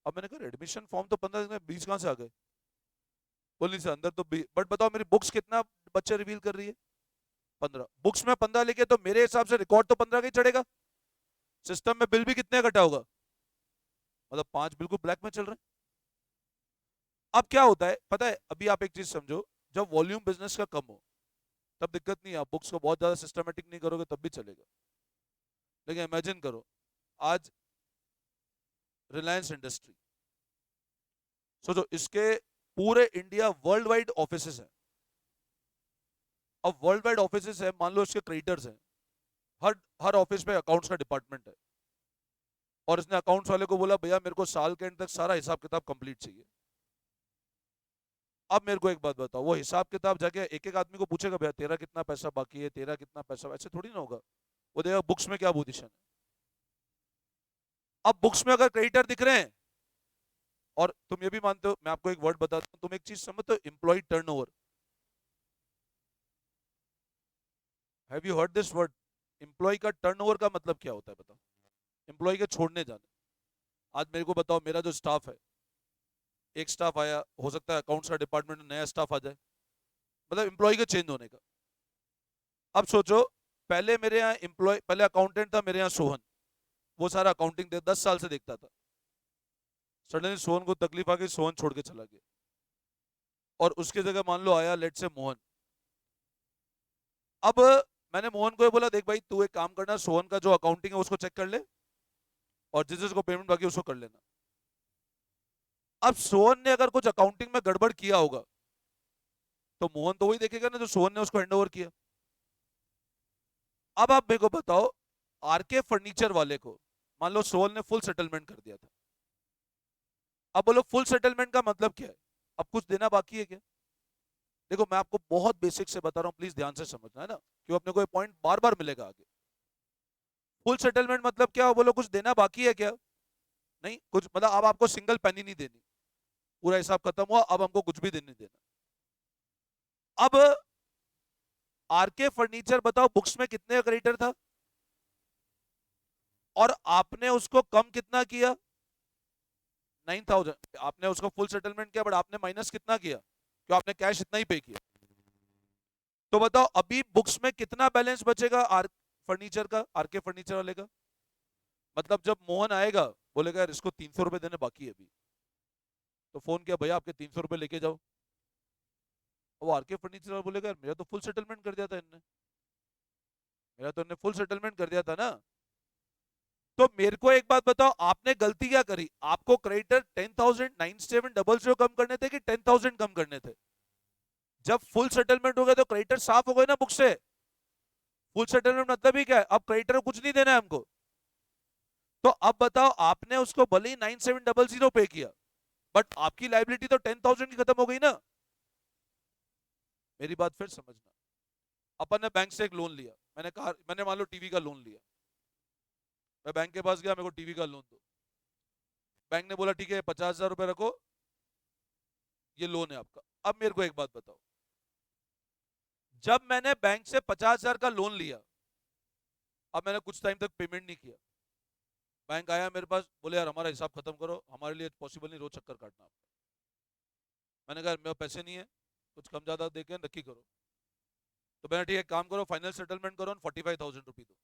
Speaker 1: अब मैंने कहा एडमिशन फॉर्म तो 15 दिन में 20 कहाँ से आ गए? बोलनी से अंदर तो बट बताओ मेरी बुक्स कितना बच्चे रिवील कर रही है? 15 बुक्स में 15 लिखे तो मेरे हिसाब से रिकॉर्ड तो 15 का ही चढ़ेगा। सिस्टम में बिल भी कितने कटा होगा? मतलब 5 बिल्कुल ब्लैक में चल रहे हैं। अब क्या होता है पता है, अभी आप एक चीज समझो, जब वॉल्यूम बिजनेस का कम हो तब दिक्कत नहीं है, आप बुक्स को बहुत ज्यादा सिस्टमेटिक नहीं करोगे तब भी चलेगा। लेकिन इमेजिन करो आज रिलायंस इंडस्ट्री, सोचो इसके पूरे इंडिया वर्ल्ड वाइड ऑफिसेस हैं। अब वर्ल्ड वाइड ऑफिसेस है, मान लो इसके क्रेडिटर्स हैं, हर हर ऑफिस में अकाउंट्स का डिपार्टमेंट है, और इसने अकाउंट्स वाले को बोला भैया मेरे को साल के एंड तक सारा हिसाब किताब कंप्लीट चाहिए। अब मेरे को एक बात बताओ, वो हिसाब किताब जाके एक एक आदमी को पूछेगा भैया तेरा कितना पैसा बाकी है, तेरा कितना पैसा, ऐसे थोड़ी ना होगा। वो देखा बुक्स में क्या पोजीशन है। अब बुक्स में अगर क्रेडिटर दिख रहे हैं, और तुम ये भी मानते हो, मैं आपको एक वर्ड बताता हूं, तुम एक चीज समझते हो, employ turnover. Have you heard this word? Employ का टर्नओवर का मतलब क्या होता है बताओ? एम्प्लॉय के छोड़ने जाने। आज मेरे को बताओ, मेरा जो स्टाफ है, एक स्टाफ आया, हो सकता है अकाउंट्स का डिपार्टमेंट में नया स्टाफ आ जाए, मतलब एम्प्लॉय के चेंज होने का। अब सोचो, पहले मेरे यहाँ एम्प्लॉय, पहले अकाउंटेंट था मेरे यहाँ सोहन, वो सारा अकाउंटिंग 10 साल से देखता था। सडनली सोहन को तकलीफ आ गई, सोहन छोड़ के चला गया, और उसकी जगह मान लो आया लेट से मोहन। अब मैंने मोहन को ये बोला देख भाई तू एक काम करना, सोहन का जो अकाउंटिंग है उसको चेक कर ले, और जिस जिसको पेमेंट बाकी उसको कर लेना। अब सोहन ने अगर कुछ अकाउंटिंग में गड़बड़ किया होगा तो मोहन तो वही देखेगा ना जो सोहन ने उसको हैंडओवर किया। अब आप मेरे को बताओ, आरके फर्नीचर वाले को मान लो सोहन ने फुल सेटलमेंट कर दिया था। अब बोलो फुल सेटलमेंट का मतलब क्या है? अब कुछ देना बाकी है क्या? देखो मैं आपको बहुत बेसिक से बता रहा हूं, प्लीज ध्यान से समझना है ना, क्यों अपने को ये पॉइंट बार बार मिलेगा आगे। फुल सेटलमेंट मतलब क्या? बोलो कुछ देना बाकी है क्या? नहीं कुछ, मतलब अब आपको सिंगल पेनी नहीं देनी, पूरा हिसाब खत्म हुआ, अब हमको कुछ भी देने देना। अब आरके फर्नीचर बताओ बुक्स में कितने का क्रेडिटर था, और आपने उसको कम कितना किया? 9,000। आपने उसको फुल सेटलमेंट किया, बट आपने माइनस कितना किया? क्यों आपने कैश इतना ही पे किया। तो बताओ अभी बुक्स में कितना बैलेंस बचेगा आर फर्नीचर का, आरके फर्नीचर वाले का? मतलब जब मोहन आएगा बोलेगा यार इसको 300 रुपए देने बाकी है अभी, तो फोन किया भैया आपके 300 रुपए लेके जाओ। वो आरके फर्नीचर वाला बोलेगा यार मेरा तो फुल सेटलमेंट कर दिया था इनने, मेरा तो इनने फुल सेटलमेंट कर दिया था ना। तो मेरे को एक बात बताओ, आपने गलती क्या करी? आपको क्रेडिटर 10,970 कम करने थे कि 10,000 कम करने थे? जब फुल सेटलमेंट हो गया तो क्रेडिटर साफ हो गए ना बुक से। फुल सेटलमेंट मतलब ही क्या है? अब क्रेडिटर को कुछ नहीं देना है हमको। तो अब बताओ, आपने उसको भले ही 9,700 पे किया, बट आपकी लाइबिलिटी तो 10,000 की खत्म हो गई ना। मेरी बात फिर समझना, अपन ने बैंक से एक लोन लिया, मैंने कहा मैंने मान लो टीवी का लोन लिया, मैं बैंक के पास गया, मेरे को टीवी का लोन दो। बैंक ने बोला ठीक है 50,000 रुपए रखो, ये लोन है आपका। अब मेरे को एक बात बताओ, जब मैंने बैंक से 50,000 का लोन लिया, अब मैंने कुछ टाइम तक पेमेंट नहीं किया, बैंक आया मेरे पास, बोले यार हमारा हिसाब खत्म करो, हमारे लिए पॉसिबल नहीं रोज चक्कर काटना आपका। मैंने कहा मेरे पैसे नहीं है, कुछ कम ज्यादा देके नक्की करो। तो मैंने ठीक है काम करो, फाइनल सेटलमेंट करो, 45,000 रुपी दो।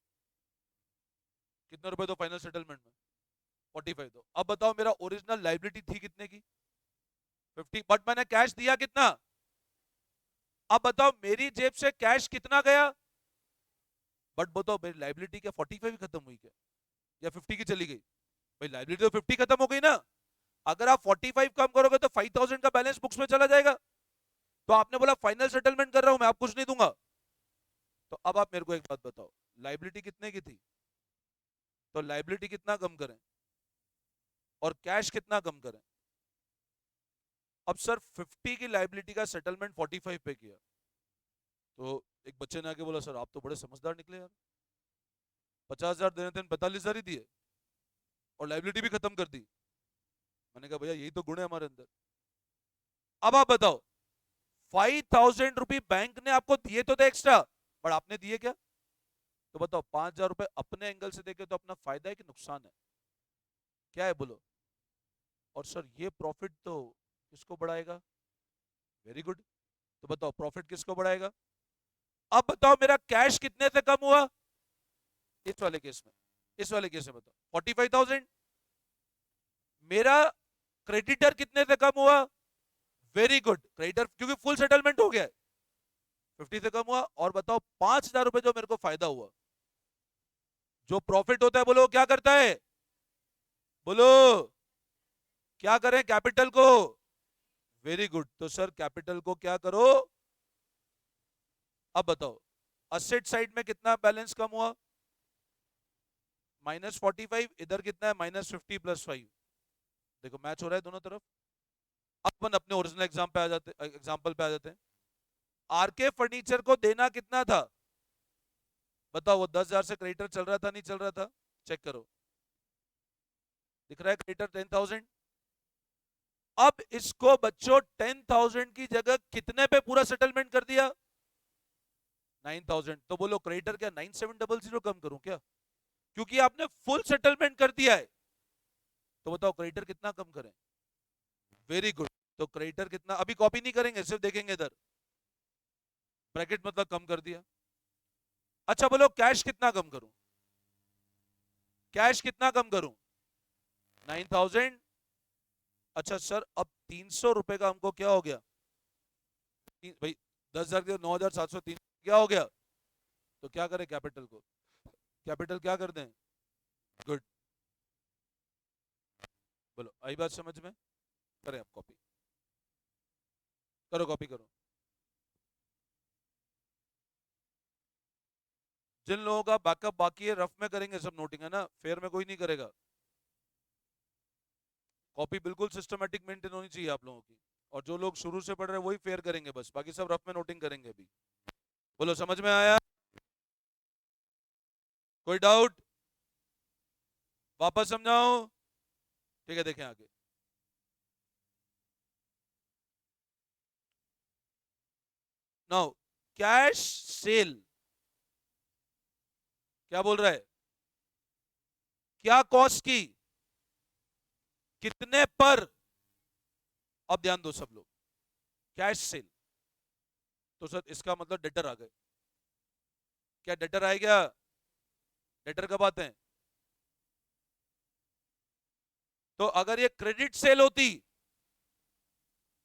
Speaker 1: कितने रुपए दो फाइनल सेटलमेंट में? 45 दो। अब बताओ मेरा ओरिजिनल लाइबिलिटी थी कितने की? 50, बट मैंने कैश दिया कितना? अब बताओ मेरी जेब से कैश कितना गया? बट बताओ मेरी लाइबिलिटी क्या 45 खत्म हुई क्या, या 50 की चली गई? भाई लाइबिलिटी तो 50 खत्म हो गई ना। अगर आप 45 कम करोगे तो 5,000 का बैलेंस बुक्स में चला जाएगा। तो आपने बोला फाइनल सेटलमेंट कर रहा हूं मैं, आप कुछ नहीं दूंगा। तो अब आप मेरे को एक बात बताओ, लाइबिलिटी कितने की थी? तो लाइबिलिटी कितना कम करें और कैश कितना कम करें? अब सर 50 की लाइबिलिटी का सेटलमेंट 45 पे किया, तो एक बच्चे ने आके बोला सर आप तो बड़े समझदार निकले यार, 50,000 देने थे 45,000 ही दिए और लाइबिलिटी भी खत्म कर दी। मैंने कहा भैया यही तो गुण है हमारे अंदर। अब आप बताओ, 5,000 रुपी बैंक ने आपको दिए तो थे एक्स्ट्रा, पर आपने दिए क्या? तो बताओ 5,000 रुपए अपने एंगल से देखे तो अपना फायदा है कि नुकसान है? क्या है बोलो? और सर ये प्रॉफिट तो किसको बढ़ाएगा? Very good. तो बताओ प्रॉफिट किसको बढ़ाएगा? अब बताओ मेरा कैश कितने से कम हुआ इस वाले केस में? इस वाले केस में बताओ 45,000। मेरा क्रेडिटर कितने से कम हुआ? वेरी गुड, क्रेडिटर क्योंकि फुल सेटलमेंट हो गया है, 50 से कम हुआ। और बताओ 5,000 रुपए जो मेरे को फायदा हुआ, जो प्रॉफिट होता है बोलो वो क्या करता है? बोलो क्या करें कैपिटल को? Very good. तो सर कैपिटल को क्या करो? अब बताओ असेट साइड में कितना बैलेंस कम हुआ? -45। इधर कितना है? -50 + 5। देखो मैच हो रहा है दोनों तरफ। अब अपन अपने ओरिजिनल एग्जाम्पल पे आ जाते हैं। आरके फर्नीचर को देना कितना था? बताओ वो 10,000 से क्रेडिटर चल रहा था नहीं चल रहा था? चेक करो, दिख रहा है क्रेडिटर 10,000। अब इसको बच्चों 10,000 की जगह कितने पे पूरा सेटलमेंट कर दिया? 9,000। तो बोलो क्रेडिटर क्या 9700 कम करूं क्या? क्योंकि आपने फुल सेटलमेंट कर दिया है। तो बताओ क्रेडिटर कितना कम करें? Very good. तो क्रेडिटर कितना, अभी कॉपी नहीं करेंगे सिर्फ देखेंगे इधर, ब्रैकेट मतलब कम कर दिया। अच्छा बोलो कैश कितना कम करूं? कैश कितना कम करूं? 9,000। अच्छा सर अब 300 रुपए का हमको क्या हो गया? भाई 10,000 के 9,703 क्या हो गया? तो क्या करें कैपिटल को? कैपिटल क्या कर दें? गुड। बोलो आई बात समझ में? करें आप कॉपी, करो कॉपी करो। जिन लोगों का बैकअप बाकी है रफ में करेंगे सब नोटिंग, है ना? फेयर में कोई नहीं करेगा। कॉपी बिल्कुल सिस्टमेटिक मेंटेन होनी चाहिए आप लोगों की। और जो लोग शुरू से पढ़ रहे हैं वही फेयर करेंगे बस, बाकी सब रफ में नोटिंग करेंगे अभी। बोलो समझ में आया? कोई डाउट? वापस समझाओ? ठीक है देखें आगे। नाउ कैश सेल क्या बोल रहा है? क्या कॉस्ट की? कितने पर? अब ध्यान दो सब लोग, कैश सेल तो सर इसका मतलब डेटर आ गए। क्या डेटर आए क्या? डेटर कब आते हैं? तो अगर ये क्रेडिट सेल होती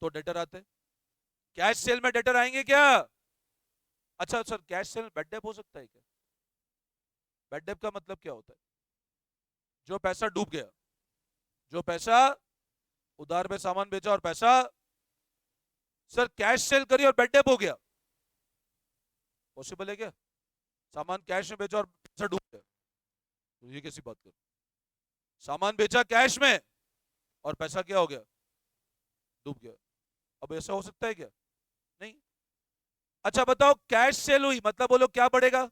Speaker 1: तो डेटर आते। कैश सेल में डेटर आएंगे क्या? अच्छा सर कैश सेल में बैड डेप हो सकता है क्या? बैड डेप का मतलब क्या होता है? जो पैसा डूब गया, जो पैसा उधार पे सामान बेचा और पैसा, सर कैश सेल करी और बैड डेप हो गया, पॉसिबल है क्या? सामान कैश में बेचा और पैसा डूब गया, तो ये कैसी बात कर? सामान बेचा कैश में और पैसा क्या हो गया? डूब गया। अब ऐसा हो सकता है क्या? नहीं। अच्छा बताओ कैश सेल हुई मतलब बोलो क्या बढ़ेगा?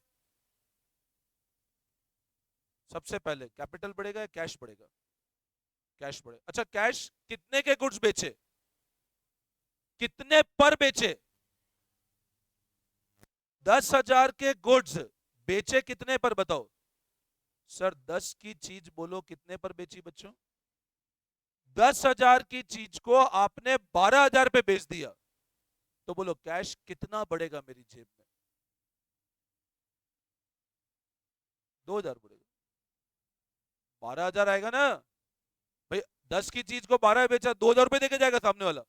Speaker 1: सबसे पहले कैपिटल बढ़ेगा या कैश बढ़ेगा? कैश बढ़ेगा। अच्छा कैश कितने के गुड्स बेचे? कितने पर बेचे? 10,000 के गुड्स बेचे कितने पर बताओ? सर 10 की चीज बोलो कितने पर बेची बच्चों? 10,000 की चीज को आपने 12,000 पे बेच दिया, तो बोलो कैश कितना बढ़ेगा मेरी जेब में? 2,000 बढ़ेगा। 12,000 आएगा ना भाई। 10 की चीज को 12 बेचा, 2,000 रुपए देके जाएगा सामने वाला।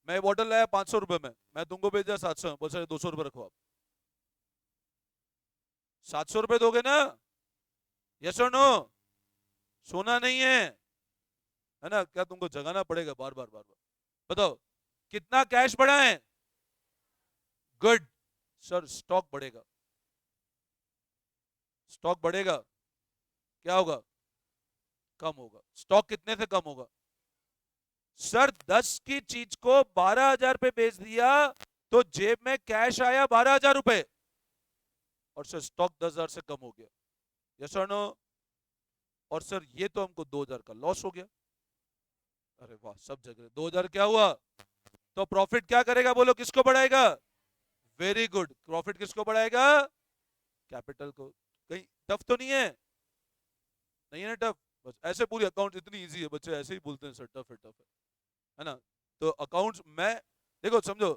Speaker 1: मैं बॉटल लाया 500 रुपए में, मैं तुमको बेच दिया 700 में, बोल सर 200 रुपए रखो आप। 700 रुपए दोगे ना? यस और नो? सोना नहीं है ना? क्या तुमको जगाना पड़ेगा बार बार बार बार? बताओ कितना कैश बढ़ा है? गुड। सर स्टॉक बढ़ेगा। स्टॉक बढ़ेगा, क्या होगा? कम होगा। स्टॉक कितने से कम होगा? सर 10 की चीज को 12,000 पे बेच दिया तो जेब में कैश आया 12,000 रुपए, और सर स्टॉक 10,000 से कम हो गया। यस और नो? और सर ये तो हमको 2,000 का लॉस हो गया। अरे वाह, सब जगह 2,000 क्या हुआ? तो प्रॉफिट क्या करेगा बोलो, किसको बढ़ाएगा? वेरी गुड, प्रॉफिट किसको बढ़ाएगा? कैपिटल को। कहीं टफ तो नहीं है? नहीं है ना टफ? बस ऐसे पूरी अकाउंट इतनी इजी है, बच्चे ऐसे ही बोलते हैं सर टफ है टफ है ना। तो अकाउंट्स मैं, देखो समझो,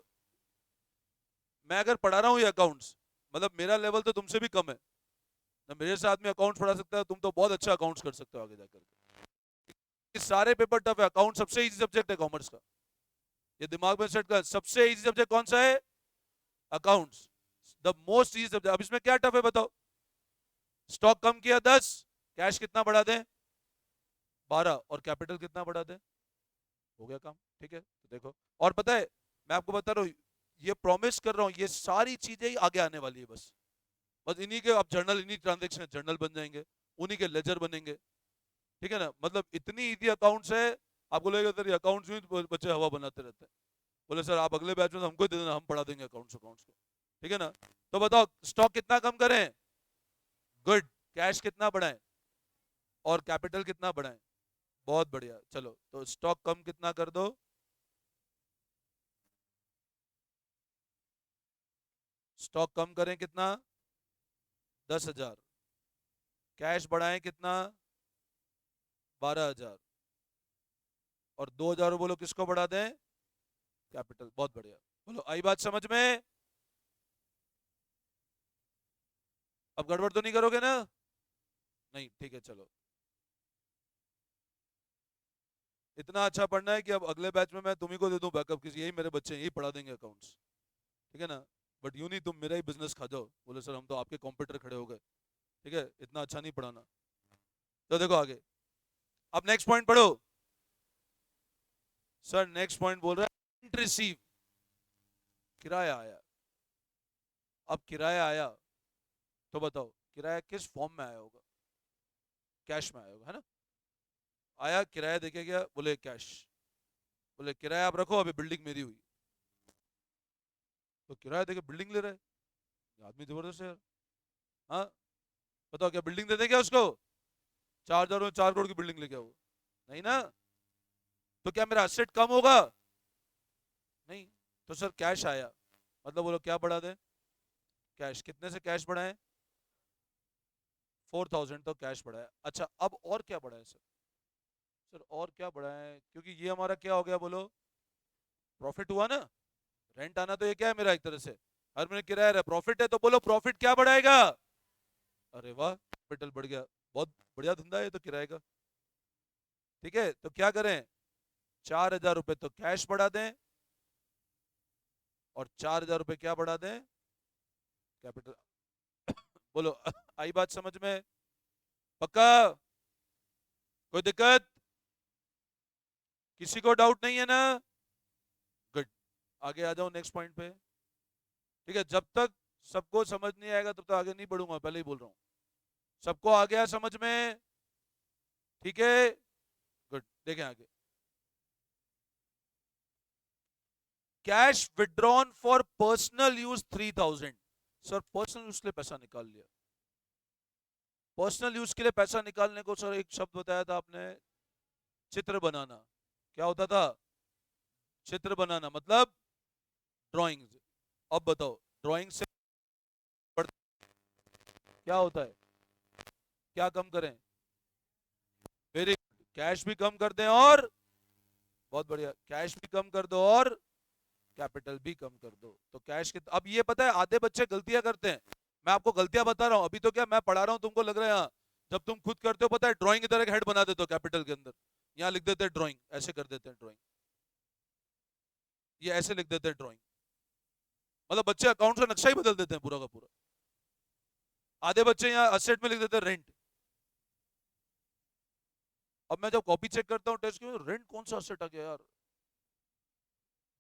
Speaker 1: मैं अगर पढ़ा रहा हूँ ये अकाउंट्स, मतलब मेरा लेवल तो तुमसे भी कम है ना, मेरे से आदमी अकाउंट्स पढ़ा सकता है, तुम तो बहुत अच्छा अकाउंट्स कर सकते हो आगे जाकर। ये सारे पेपर टफ है, अकाउंट सबसे इजी सब्जेक्ट है कॉमर्स का, ये दिमाग में सेट कर, सबसे इजी सब्जेक्ट कौन सा है, accounts, the most easy subject. अब इसमें क्या टफ है बताओ, स्टॉक कम किया 10, कैश कितना बढ़ा दें, 12, और कैपिटल कितना बढ़ा दें, हो गया काम। ठीक है, तो देखो, और पता है मैं आपको बता रहा हूँ, ये प्रॉमिस कर रहा हूँ, ये सारी चीजें ही आगे आने वाली है, बस बस इन्हीं के अब जर्नल, इन्हीं ट्रांजेक्शन जर्नल बन जाएंगे, उन्हीं के लेजर बनेंगे। ठीक है ना, मतलब इतनी इजी अकाउंट्स है। आपको लगेगा सर ये अकाउंट्स में तो बच्चे हवा बनाते रहते हैं, बोले सर आप अगले बैच में तो हमको ही दे देना, हम पढ़ा देंगे अकाउंट्स अकाउंट्स को। ठीक है ना, तो बताओ स्टॉक कितना कम करें, गुड, कैश कितना बढ़ाएं, और कैपिटल कितना बढ़ाएं, बहुत बढ़िया। चलो तो स्टॉक कम कितना कर दो, स्टॉक कम करें कितना, 10,000, कैश बढ़ाएं कितना, 12,000, और 2,000 बोलो किसको बढ़ा दें, कैपिटल, बहुत बढ़िया। बोलो आई बात समझ में, अब गड़बड़ तो नहीं करोगे ना, नहीं, ठीक है चलो। इतना अच्छा पढ़ना है कि अब अगले बैच में मैं तुम्ही को दे दूं बैकअप, किसी यही मेरे बच्चे यही पढ़ा देंगे अकाउंट्स। ठीक है ना, बट यूं नहीं तुम मेरा ही बिजनेस खा जाओ, बोले सर हम तो आपके कॉम्पिटिटर खड़े हो गए। ठीक है, इतना अच्छा नहीं पढ़ाना। तो देखो आगे, अब नेक्स्ट पॉइंट पढ़ो। सर नेक्स्ट पॉइंट बोल रहा है रेंट रिसीव, किराया आया। अब किराया आया, तो बताओ किराया किस फॉर्म में आया होगा, कैश में आया होगा, है ना। आया किराया देके गया, बोले कैश, बोले किराया आप रखो, अभी बिल्डिंग मेरी हुई। तो किराया देके बिल्डिंग ले रहा है, ये आदमी जबरदस्त है यार। हाँ, बताओ क्या बिल्डिंग दे देंगे उसको, 4,000 में 4 करोड़ की बिल्डिंग लेके आओ, नहीं ना। तो क्या मेरा असेट कम होगा, नहीं। तो सर कैश आया, मतलब बोलो क्या बढ़ा दे, कैश, कितने से कैश बढ़ाए, 4,000, तो कैश बढ़ाया। अच्छा अब और क्या बढ़ाए सर, सर और क्या बढ़ाए, क्योंकि ये हमारा क्या हो गया बोलो, प्रॉफिट हुआ ना, रेंट आना तो ये क्या है मेरा एक तरह से, हर महीने किराया है, प्रॉफिट है, तो बोलो प्रॉफिट क्या बढ़ाएगा, अरे वाह कैपिटल बढ़ गया, बहुत बढ़िया धंधा है ये तो किराए का। ठीक है, तो क्या करें, 4,000 रुपए तो कैश बढ़ा दें, और 4,000 रुपए क्या बढ़ा दें, कैपिटल। बोलो आई बात समझ में, पक्का, कोई दिक्कत, किसी को डाउट नहीं है ना, गुड। आगे आ जाओ नेक्स्ट पॉइंट पे। ठीक है, जब तक सबको समझ नहीं आएगा तब तक आगे नहीं बढ़ूंगा, पहले ही बोल रहा हूँ। सबको आ गया समझ में, ठीक है, गुड। देखें आगे, cash withdrawn for personal use 3,000। Sir personal use के लिए पैसा निकाल लिया, पर्सनल यूज के लिए पैसा निकालने को सर एक शब्द बताया था आपने, चित्र बनाना। क्या होता था, चित्र बनाना, मतलब ड्राइंग। अब बताओ ड्राइंग से क्या होता है, क्या कम करें, वेरी गुड, कैश भी कम कर दें, और बहुत बढ़िया, कैश भी कम कर दो और कैपिटल भी कम कर दो। तो कैश के, अब ये पता है आधे बच्चे गलतियां करते हैं, मैं आपको गलतियां बता रहा हूं, अभी तो क्या मैं पढ़ा रहा हूं तुमको लग रहा है हाँ, जब तुम खुद करते हो पता है ड्राइंग की तरह हेड बना देते हो कैपिटल के अंदर, यहाँ लिख देते हैं ड्राइंग, ऐसे कर देते हैं ड्राइंग, ये ऐसे लिख देते हैं ड्राइंग, मतलब बच्चे अकाउंट का नक्शा ही बदल देते हैं पूरा का पूरा। आधे बच्चे यहाँ असेट में लिख देते हैं रेंट, अब मैं जब कॉपी चेक करता हूँ टेस्ट की, रेंट कौन सा असेट आ गया यार,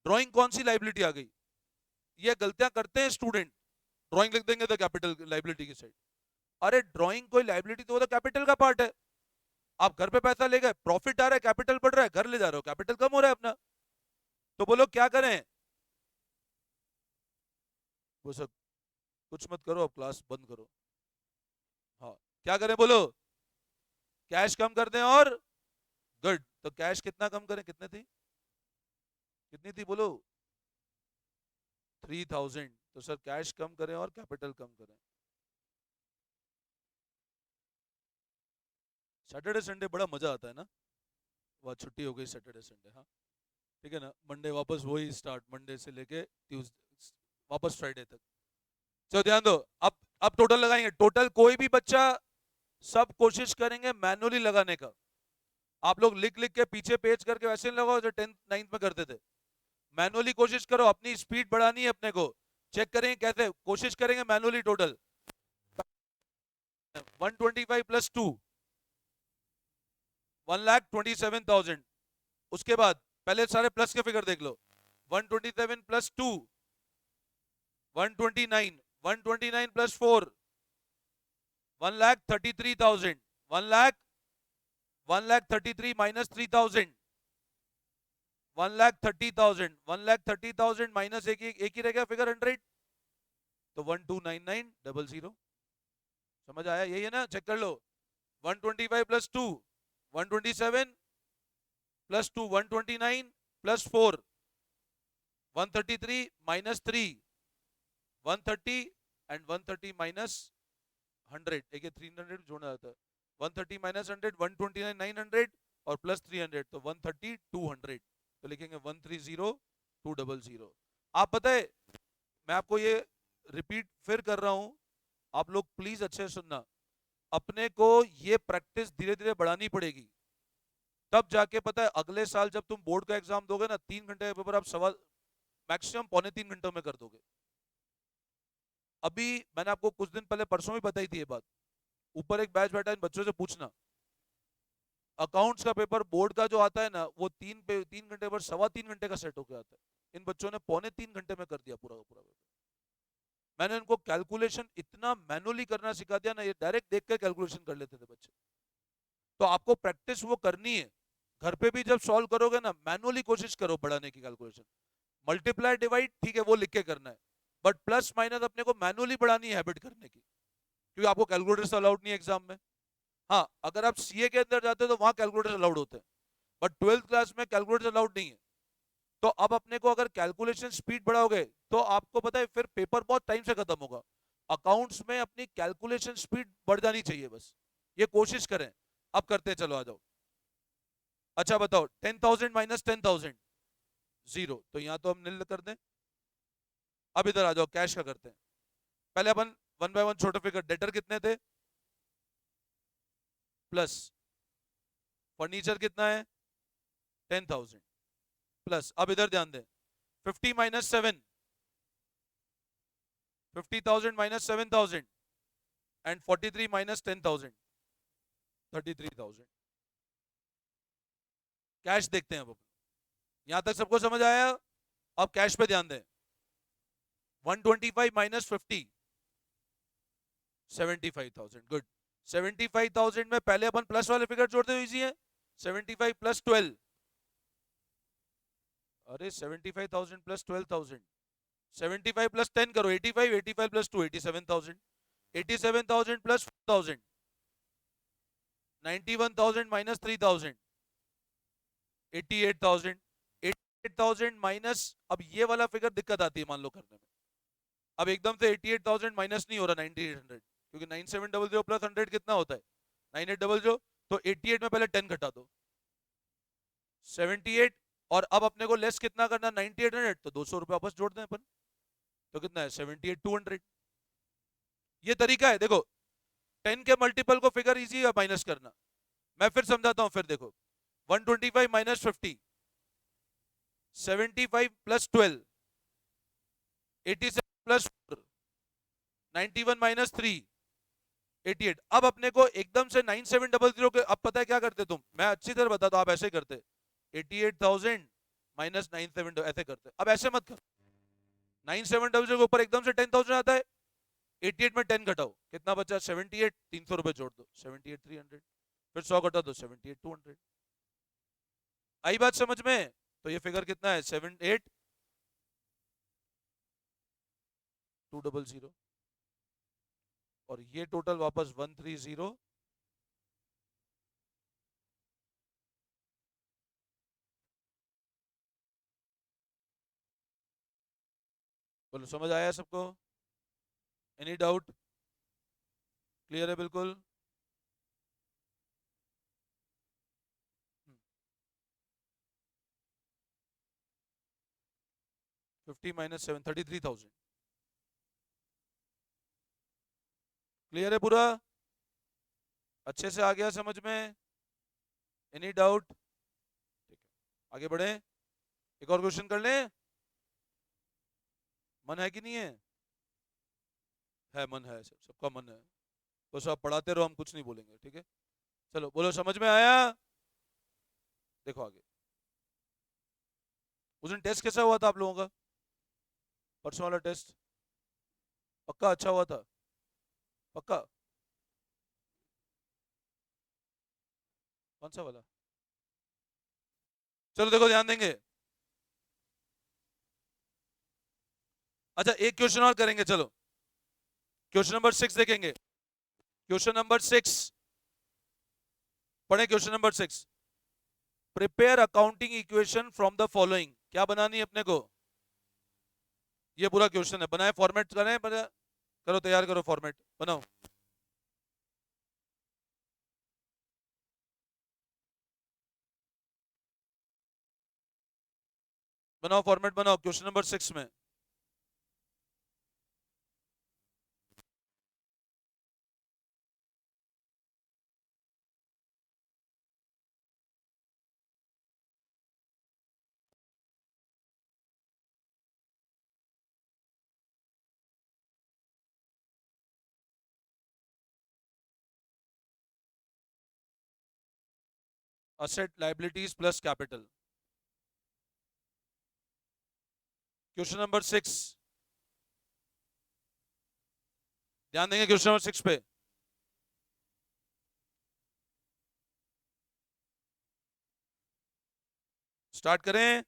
Speaker 1: ड्राइंग कौन सी लाइबिलिटी आ गई, ये गलतियां करते हैं स्टूडेंट, ड्राइंग लिख देंगे तो कैपिटल लाइबिलिटी की साइड, अरे ड्राइंग कोई लाइबिलिटी तो वो तो कैपिटल का पार्ट है। आप घर पे पैसा ले गए, प्रॉफिट आ रहा है, कैपिटल बढ़ रहा है, घर ले जा रहे हो, कैपिटल कम हो रहा है अपना। तो बोलो क्या करें, वो सब कुछ मत करो, अब क्लास बंद करो। हाँ, क्या करें बोलो, कैश कम कर दें, और गुड, तो कैश कितना कम करें, कितने थी, कितनी थी बोलो, 3,000, तो सर कैश कम करें और कैपिटल कम करें, सैटरडे संडे बड़ा मजा आता है ना, वह छुट्टी हो गई सैटरडे संडे, हाँ ठीक है ना, मंडे वापस वही स्टार्ट, मंडे से लेके ट्यूसडे वापस फ्राइडे तक। चलो ध्यान दो, अब टोटल लगाएंगे, टोटल कोई भी बच्चा, सब कोशिश करेंगे मैनुअली लगाने का। आप लोग लिख लिख के पीछे पेज करके वैसे नहीं लगाओ जो 10th 9th में करते थे। मैनुअली कोशिश करो, अपनी स्पीड बढ़ानी है अपने को। चेक करेंगे कैसे, कोशिश करेंगे मैनुअली। Total 125 plus 2 1,27,000। उसके बाद पहले सारे प्लस के फिगर देख लो। 127 प्लस 2 129, 129 प्लस 4 1,33,000, 1,33 माइनस 3,000 1,30,000, 1,30,000 माइनस एक ही रह गया फिगर 100, तो 129900। समझ आया? यही है ना, चेक कर लो। 125 plus 2 127 plus 2 129 plus 4 133 minus 3 130 and 130 minus 100, देखिए 300 जोड़ना जाता है। 130 माइनस 100 129 900 और प्लस 300 तो 130 200, तो लिखेंगे 130 200। आप पता है, मैं आपको ये रिपीट फिर कर रहा हूं, आप लोग प्लीज अच्छे से सुनना। अपने को ये प्रैक्टिस धीरे धीरे बढ़ानी पड़ेगी, तब जाके पता है अगले साल जब तुम बोर्ड का एग्जाम दोगे ना, 3 घंटे का पेपर आप सवा मैक्सिमम पौने 3 घंटों में कर दोगे। अभी मैंने आपको कुछ दिन पहले परसों भी बताई थी ये बात, ऊपर एक बैच बैठा है, इन बच्चों से पूछना, अकाउंट्स का पेपर बोर्ड का जो आता है ना, वो 3 घंटे पर सवा 3 घंटे का सेट होकर आता है। इन बच्चों ने पौने 3 घंटे में कर दिया पूरा का पूरा पेपर। मैंने इनको कैलकुलेशन इतना मैनुअली करना सिखा दिया ना, ये डायरेक्ट देख कर कैलकुलेशन कर लेते थे बच्चे। तो आपको प्रैक्टिस वो करनी है, घर पे भी जब सॉल्व करोगे ना, मैनुअली कोशिश करो बढ़ाने की कैलकुलेशन। मल्टीप्लाई डिवाइड ठीक है वो लिख के करना है, बट प्लस माइनस अपने को मैनुअली बढ़ानी है हैबिट करने की, क्योंकि आपको कैलकुलेटर से अलाउड नहीं है एग्जाम में। हाँ, अगर आप सीए के अंदर जाते हो तो वहां कैलकुलेटर अलाउड होते हैं, बट 12th क्लास में कैलकुलेटर अलाउड नहीं है। तो अब अपने को अगर कैलकुलेशन स्पीड बढ़ाओगे तो आपको पता है फिर पेपर बहुत टाइम से खत्म होगा। अकाउंट्स में अपनी कैलकुलेशन स्पीड बढ़ जानी चाहिए, बस ये कोशिश करें। अब करते चलो, आ जाओ। अच्छा बताओ, 10,000 माइनस 10,000 जीरो, तो यहां तो हम निल कर दें। अब इधर आ जाओ, कैश का करते हैं। पहले अपन वन बाय वन छोटे फिगर, डेटर कितने थे प्लस, फर्नीचर कितना है 10,000 प्लस। अब इधर ध्यान दें, 50 minus 7 50,000 minus 7,000 and 43 minus 10,000 33,000। Cash देखते हैं अब। यहां तक सबको समझ आया? अब कैश पे ध्यान दें। 125 माइनस 50 75,000, गुड। 75,000 में पहले अपन प्लस वाले फिगर जोड़ते हुए इजी है। 75 प्लस 12, अरे 75,000 प्लस 12,000, 75 प्लस 10 करो 85, 85 प्लस 2 87,000, 87,000 प्लस 4,000 91,000 माइनस 3,000 88,000, 88,000 माइनस, अब ये वाला फिगर दिक्कत आती है मान लो करने में। अब एकदम से 88,000 माइनस नहीं हो रहा 9800, क्योंकि 9700 प्लस 100 कितना होता है 9800, तो 88 में पहले 10 घटा दो 78, और अब अपने को लेस कितना करना 9800, तो 200 रुपए वापस जोड़ दें अपन, तो कितना है 78,200। ये तरीका है, देखो 10 के मल्टीपल को फिगर इजी है माइनस करना। मैं फिर समझाता हूं, फिर देखो 125 माइनस 50 75 प्लस 12 87 प्लस 4 91 माइनस 3 88। अब अपने को एकदम से 9700 के, अब पता है क्या करते तुम, मैं अच्छी तरह बताता हूं, आप ऐसे करते 88,000 माइनस 970 ऐसे करते। अब ऐसे मत कर, 9700 के ऊपर एकदम से 10,000 आता है, 88 में 10 घटाओ कितना बचा 78, 300 रुपए जोड़ दो 78,300, फिर 100 घटा दो 78,200। आई बात समझ में? तो ये फिगर कितना है 78,200, और ये टोटल वापस 130। बोलो समझ आया सबको? Any doubt? क्लियर है बिल्कुल? 50 माइनस 7 33,000। क्लियर है पूरा? अच्छे से आ गया समझ में? Any doubt? ठीक है, आगे बढ़े। एक और क्वेश्चन कर लें। मन है कि नहीं है? मन है, सबका मन है। बस आप पढ़ाते रहो, हम कुछ नहीं बोलेंगे, ठीक है? चलो बोलो, समझ में आया? देखो आगे। उस दिन टेस्ट कैसा हुआ था आप लोगों का? परसों वाला टेस्ट पक्का अच्छा हुआ था? पक्का? कौन सा वाला? चलो देखो, ध्यान देंगे। अच्छा, एक क्वेश्चन और करेंगे, चलो। क्वेश्चन नंबर 6 देखेंगे। क्वेश्चन नंबर 6 पढ़े। Question number 6, prepare accounting equation from the following. क्या बनानी है अपने को? ये पूरा क्वेश्चन है, बनाए, फॉर्मेट करें, करो, तैयार करो, फॉर्मेट बनाओ। बनाओ, फॉर्मेट बनाओ क्वेश्चन नंबर 6 में। Asset liabilities plus capital. Question number 6, ध्यान देंगे क्वेश्चन नंबर 6 पे। स्टार्ट करें।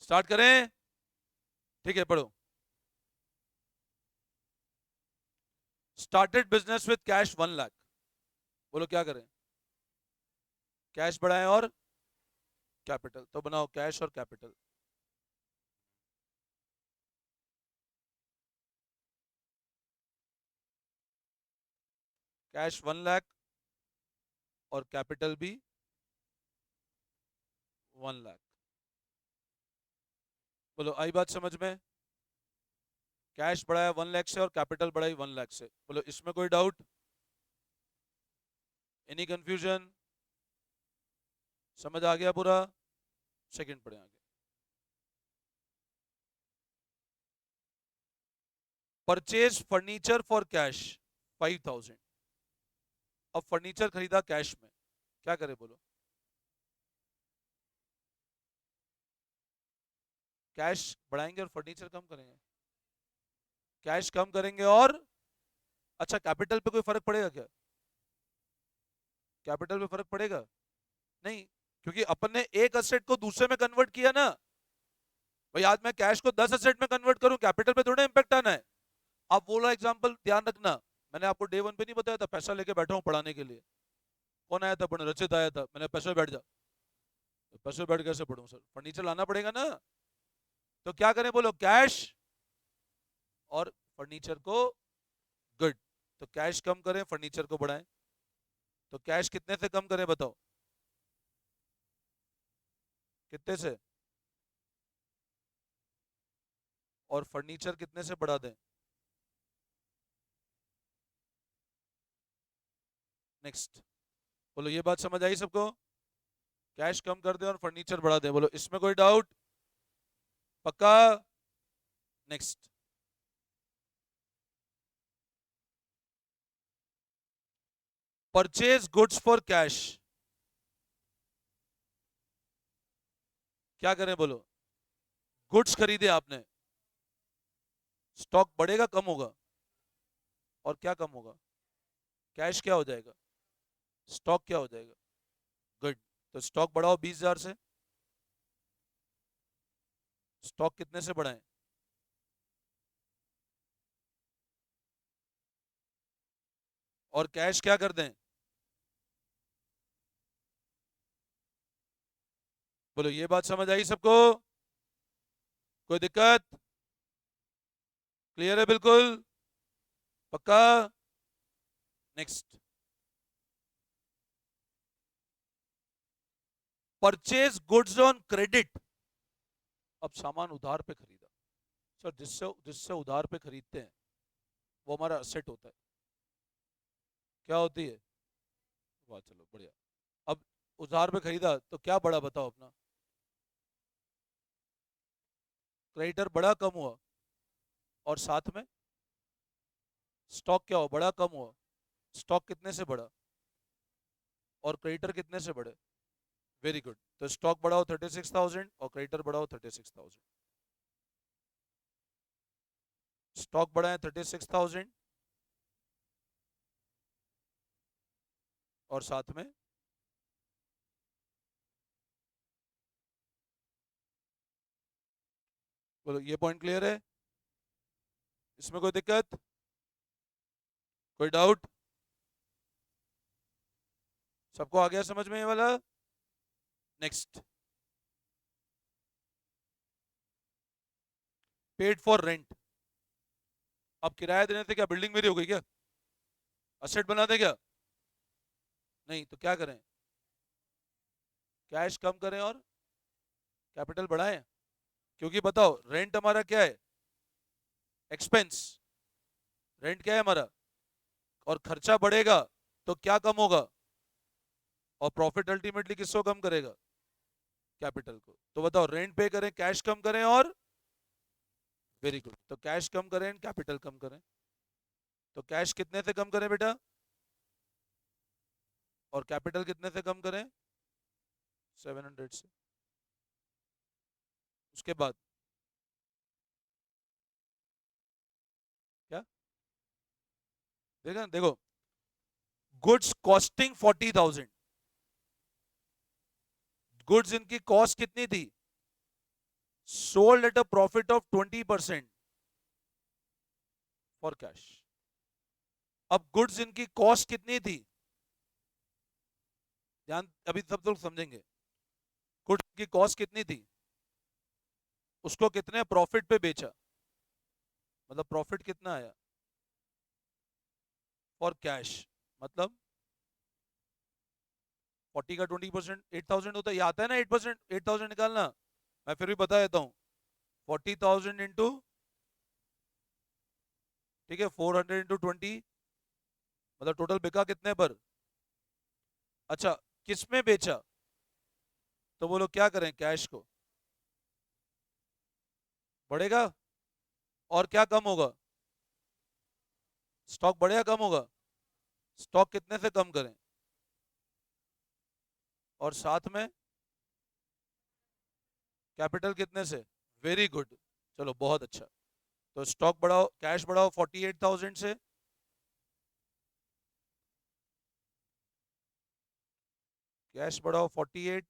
Speaker 1: स्टार्ट करें, ठीक है, पढ़ो। Started business with cash 1 lakh. बोलो क्या करें? कैश बढ़ाएं और कैपिटल, तो बनाओ कैश और कैपिटल। कैश 1 लाख और कैपिटल भी 1 लाख। बोलो, आई बात समझ में? कैश बढ़ाया 1 लाख से और कैपिटल बढ़ाई 1 लाख से। बोलो, इसमें कोई डाउट? Any confusion? समझ आ गया पूरा? सेकंड पढ़े आगे। Purchase furniture for cash 5,000। अब फर्नीचर खरीदा कैश में, क्या करे बोलो? कैश बढ़ाएंगे और फर्नीचर कम करेंगे। कैश कम करेंगे और अच्छा, कैपिटल पे कोई फर्क पड़ेगा क्या? कैपिटल पे फर्क पड़ेगा? नहीं, क्योंकि अपन ने एक असेट को दूसरे में कन्वर्ट किया ना। भाई आज मैं कैश को 10 असेट में कन्वर्ट करूं, कैपिटल पे थोड़ा इंपैक्ट आना है। आप वो वाला एग्जांपल ध्यान रखना। मैंने आपको डे 1 पे नहीं बताया था, पैसा लेके बैठा हूं पढ़ाने के लिए। कौन आया था पढ़ने? रचित आया था। मैंने पैसे बैठ जा। पैसे बैठ कैसे पढ़ूं सर? फर्नीचर लाना पड़ेगा ना। तो क्या करें बोलो? कैश और फर्नीचर को गुड। तो कैश कम करें, फर्नीचर को बढ़ाएं। तो कैश कितने से कम करें बताओ? कितने से? और फर्नीचर कितने से बढ़ा दें? नेक्स्ट। बोलो, ये बात समझ आई सबको? कैश कम कर दे और फर्नीचर बढ़ा दे। बोलो, इसमें कोई डाउट? पक्का? Next. Purchase goods for cash. क्या करें बोलो? गुड्स खरीदे आपने, स्टॉक बढ़ेगा कम होगा? और क्या कम होगा? कैश क्या हो जाएगा? स्टॉक क्या हो जाएगा? गुड। तो स्टॉक बढ़ाओ 20,000 से। स्टॉक कितने से बढ़ाएं? और कैश क्या कर दें? बोलो, ये बात समझ आई सबको? कोई दिक्कत? क्लियर है बिल्कुल? पक्का? Next. Purchase goods on credit, अब सामान उधार पे खरीदा सर, जिससे जिससे उधार पे खरीदते हैं वो हमारा असेट होता है, क्या होती है? वाह चलो बढ़िया। अब उधार पे खरीदा तो क्या बढ़ा बताओ अपना? क्रेडिटर बढ़ा कम हुआ? और साथ में स्टॉक क्या हुआ, बढ़ा कम हुआ? स्टॉक कितने से बढ़ा? और क्रेडिटर कितने से बढ़े? वेरी गुड, तो स्टॉक बढ़ाओ 36,000 और क्रेडिटर बढ़ाओ 36,000। स्टॉक बढ़ाए 36,000 और साथ में बोलो, ये पॉइंट क्लियर है? इसमें कोई दिक्कत, कोई डाउट? सबको आ गया समझ में ये वाला? Next, paid for rent. अब किराया देने से क्या बिल्डिंग मेरी हो गई क्या? असेट बना दे क्या? नहीं, तो क्या करें? कैश कम करें और कैपिटल बढ़ाएं। क्योंकि बताओ रेंट हमारा क्या है? एक्सपेंस। रेंट क्या है हमारा? और खर्चा बढ़ेगा तो क्या कम होगा? और प्रॉफिट अल्टीमेटली किसको कम करेगा? कैपिटल को। तो बताओ रेंट पे करें, कैश कम करें और, वेरी गुड, तो कैश कम करें कैपिटल कम करें। तो कैश कितने से कम करें बेटा? और कैपिटल कितने से कम करें? 700 से। उसके बाद क्या देखा, देखो, गुड्स कॉस्टिंग 40,000, गुड्स इनकी कॉस्ट कितनी थी? Sold at a profit of 20% for cash. अब गुड्स इनकी कॉस्ट कितनी थी? ध्यान, अभी सब लोग समझेंगे। गुड्स की कॉस्ट कितनी थी? उसको कितने प्रॉफिट पे बेचा, मतलब प्रॉफिट कितना आया फॉर कैश? मतलब 40 का 20% 8,000 होता है, ये आता है ना 8%, 8,000 निकालना। मैं फिर भी बता देता हूँ, 40,000 इंटू, ठीक है, 400 इंटू 20, मतलब टोटल बिका कितने पर? अच्छा, किसमें बेचा? तो बोलो क्या करें, कैश को बढ़ेगा और क्या कम होगा? स्टॉक बढ़ेगा कम होगा? स्टॉक कितने से कम करें? और साथ में कैपिटल कितने से? वेरी गुड, चलो बहुत अच्छा। तो स्टॉक बढ़ाओ, कैश बढ़ाओ 48,000 से, कैश बढ़ाओ 48,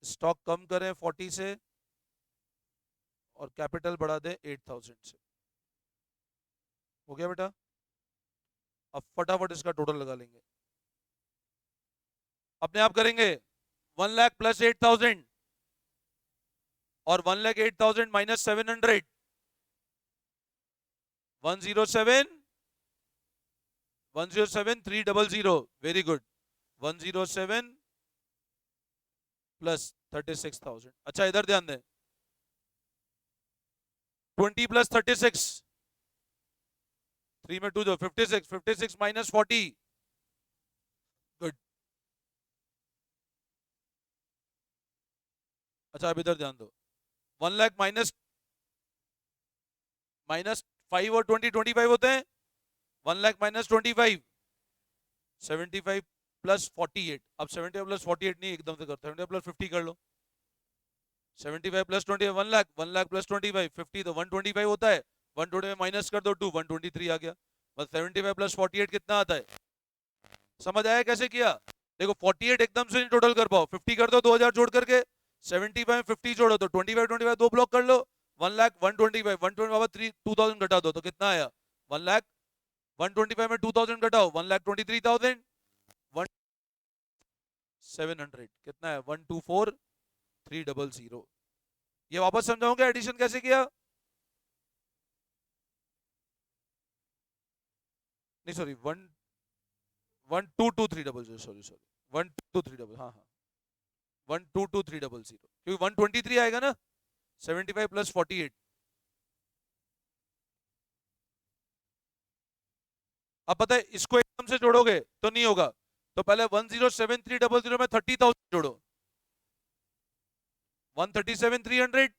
Speaker 1: स्टॉक कम करें 40 से, और कैपिटल बढ़ा दें 8,000 से। हो गया बेटा? अब फटाफट इसका टोटल लगा लेंगे, अपने आप करेंगे। 1 लाख प्लस 8,000 और 1,08,000 माइनस 700, 107, 107,300, वेरी गुड। 107 प्लस 36,000। अच्छा इधर ध्यान दें, 20 प्लस 36, 3 में 2 जो 56, 56 माइनस 40, गुड। अच्छा अब इधर ध्यान दो, 1 लाख माइनस, माइनस 5 और 20 25 होते हैं, 1 लाख माइनस 25, 75 प्लस 48। अब 75 प्लस 48 नहीं एकदम से करते, 75 प्लस 50 कर लो। 75 प्लस 20 1 लाख, 1 लाख प्लस 25 50, तो 125 होता है। 125 माइनस कर दो 2, 123 आ गया। बस 75 प्लस 48 कितना आता है? समझ आया कैसे किया? देखो 48 एकदम से नहीं टोटल कर पाओ, 50 कर दो 2,000 जोड़ करके, 75 50 जोड़ो तो 25 25 दो ब्लॉक कर लो। 1 लाख 125 120 बाबा 2,000 घटा दो तो कितना आया? 1 लाख 125 में 2,000 घटाओ, 1,23,000, 1,700 कितना है? 124,300। ये वापस समझाऊंगा एडिशन कैसे किया? नहीं सॉरी, 1 1 2 2 3 0, सॉरी सॉरी, 1 2 3 0, हाँ हाँ। 122300, क्योंकि 123 आएगा ना, 75 प्लस 48। अब पता है इसको एकदम से जोड़ोगे तो नहीं होगा, तो पहले 1073000 में 30,000 जोड़ो, 137,300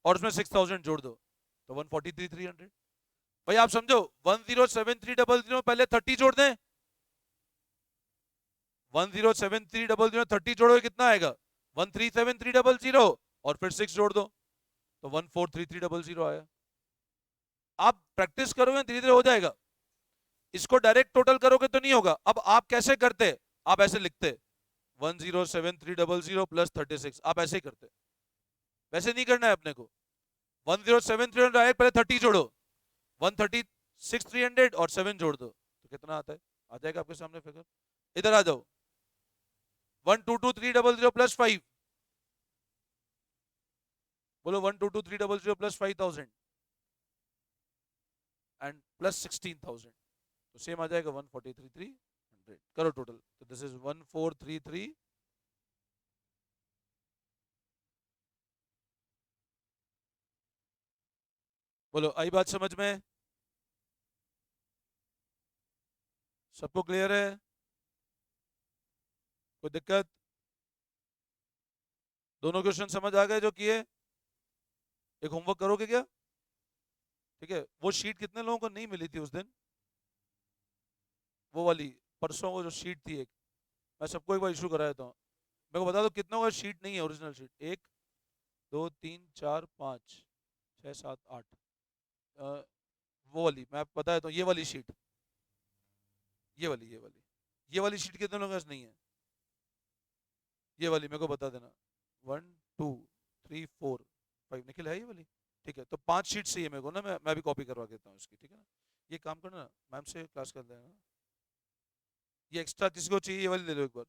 Speaker 1: और उसमें 6,000 जोड़ दो तो 143,300। भाई आप समझो, 1073000 में पहले 30 जोड़ दें, 1073000 में 30 जोड़ोगे कितना आएगा, 137,300 और फिर 6 जोड़ दो तो 143,300 आया। आप प्रैक्टिस करोगे धीरे धीरे हो जाएगा। इसको डायरेक्ट टोटल करोगे तो नहीं होगा। अब आप कैसे करते, आप ऐसे लिखते 107,300 प्लस 36, आप ऐसे ही करते, वैसे नहीं करना है अपने को। 107,300 आए, पहले 30 जोड़ो, 136,300 और 7 जोड़ दो तो कितना आता है, आ जाएगा आपके सामने फिगर। इधर आ जाओ, 122,300 प्लस 5, बोलो 122,300 प्लस 5,000 एंड प्लस 16,000 तो सेम आ जाएगा 143,300। करो टोटल, तो दिस इज 1433। बोलो आई बात समझ में, सबको क्लियर है, कोई दिक्कत? दोनों क्वेश्चन समझ आ गए जो किए? एक होमवर्क करोगे क्या? ठीक है, वो शीट कितने लोगों को नहीं मिली थी उस दिन, वो वाली परसों वो जो शीट थी एक, मैं सबको एक बार इशू करा देता हूँ। मेरे को बता दो कितनों का शीट नहीं है, ओरिजिनल शीट? 1 2 3 4 5 6 7 8, वो वाली मैं आपको बता देता हूँ, ये वाली शीट, ये वाली शीट कितने लोगों के पास नहीं है? ये वाली मेरे को बता देना। 1 2 3 4 5, निकल है ये वाली? ठीक है, तो 5 शीट चाहिए मेरे को ना, मैं भी कॉपी करवा देता हूँ इसकी, ठीक है ना? ये काम करना, मैम से क्लास कर लेना, ये एक्स्ट्रा किसी को चाहिए ये वाली ले लो एक बार।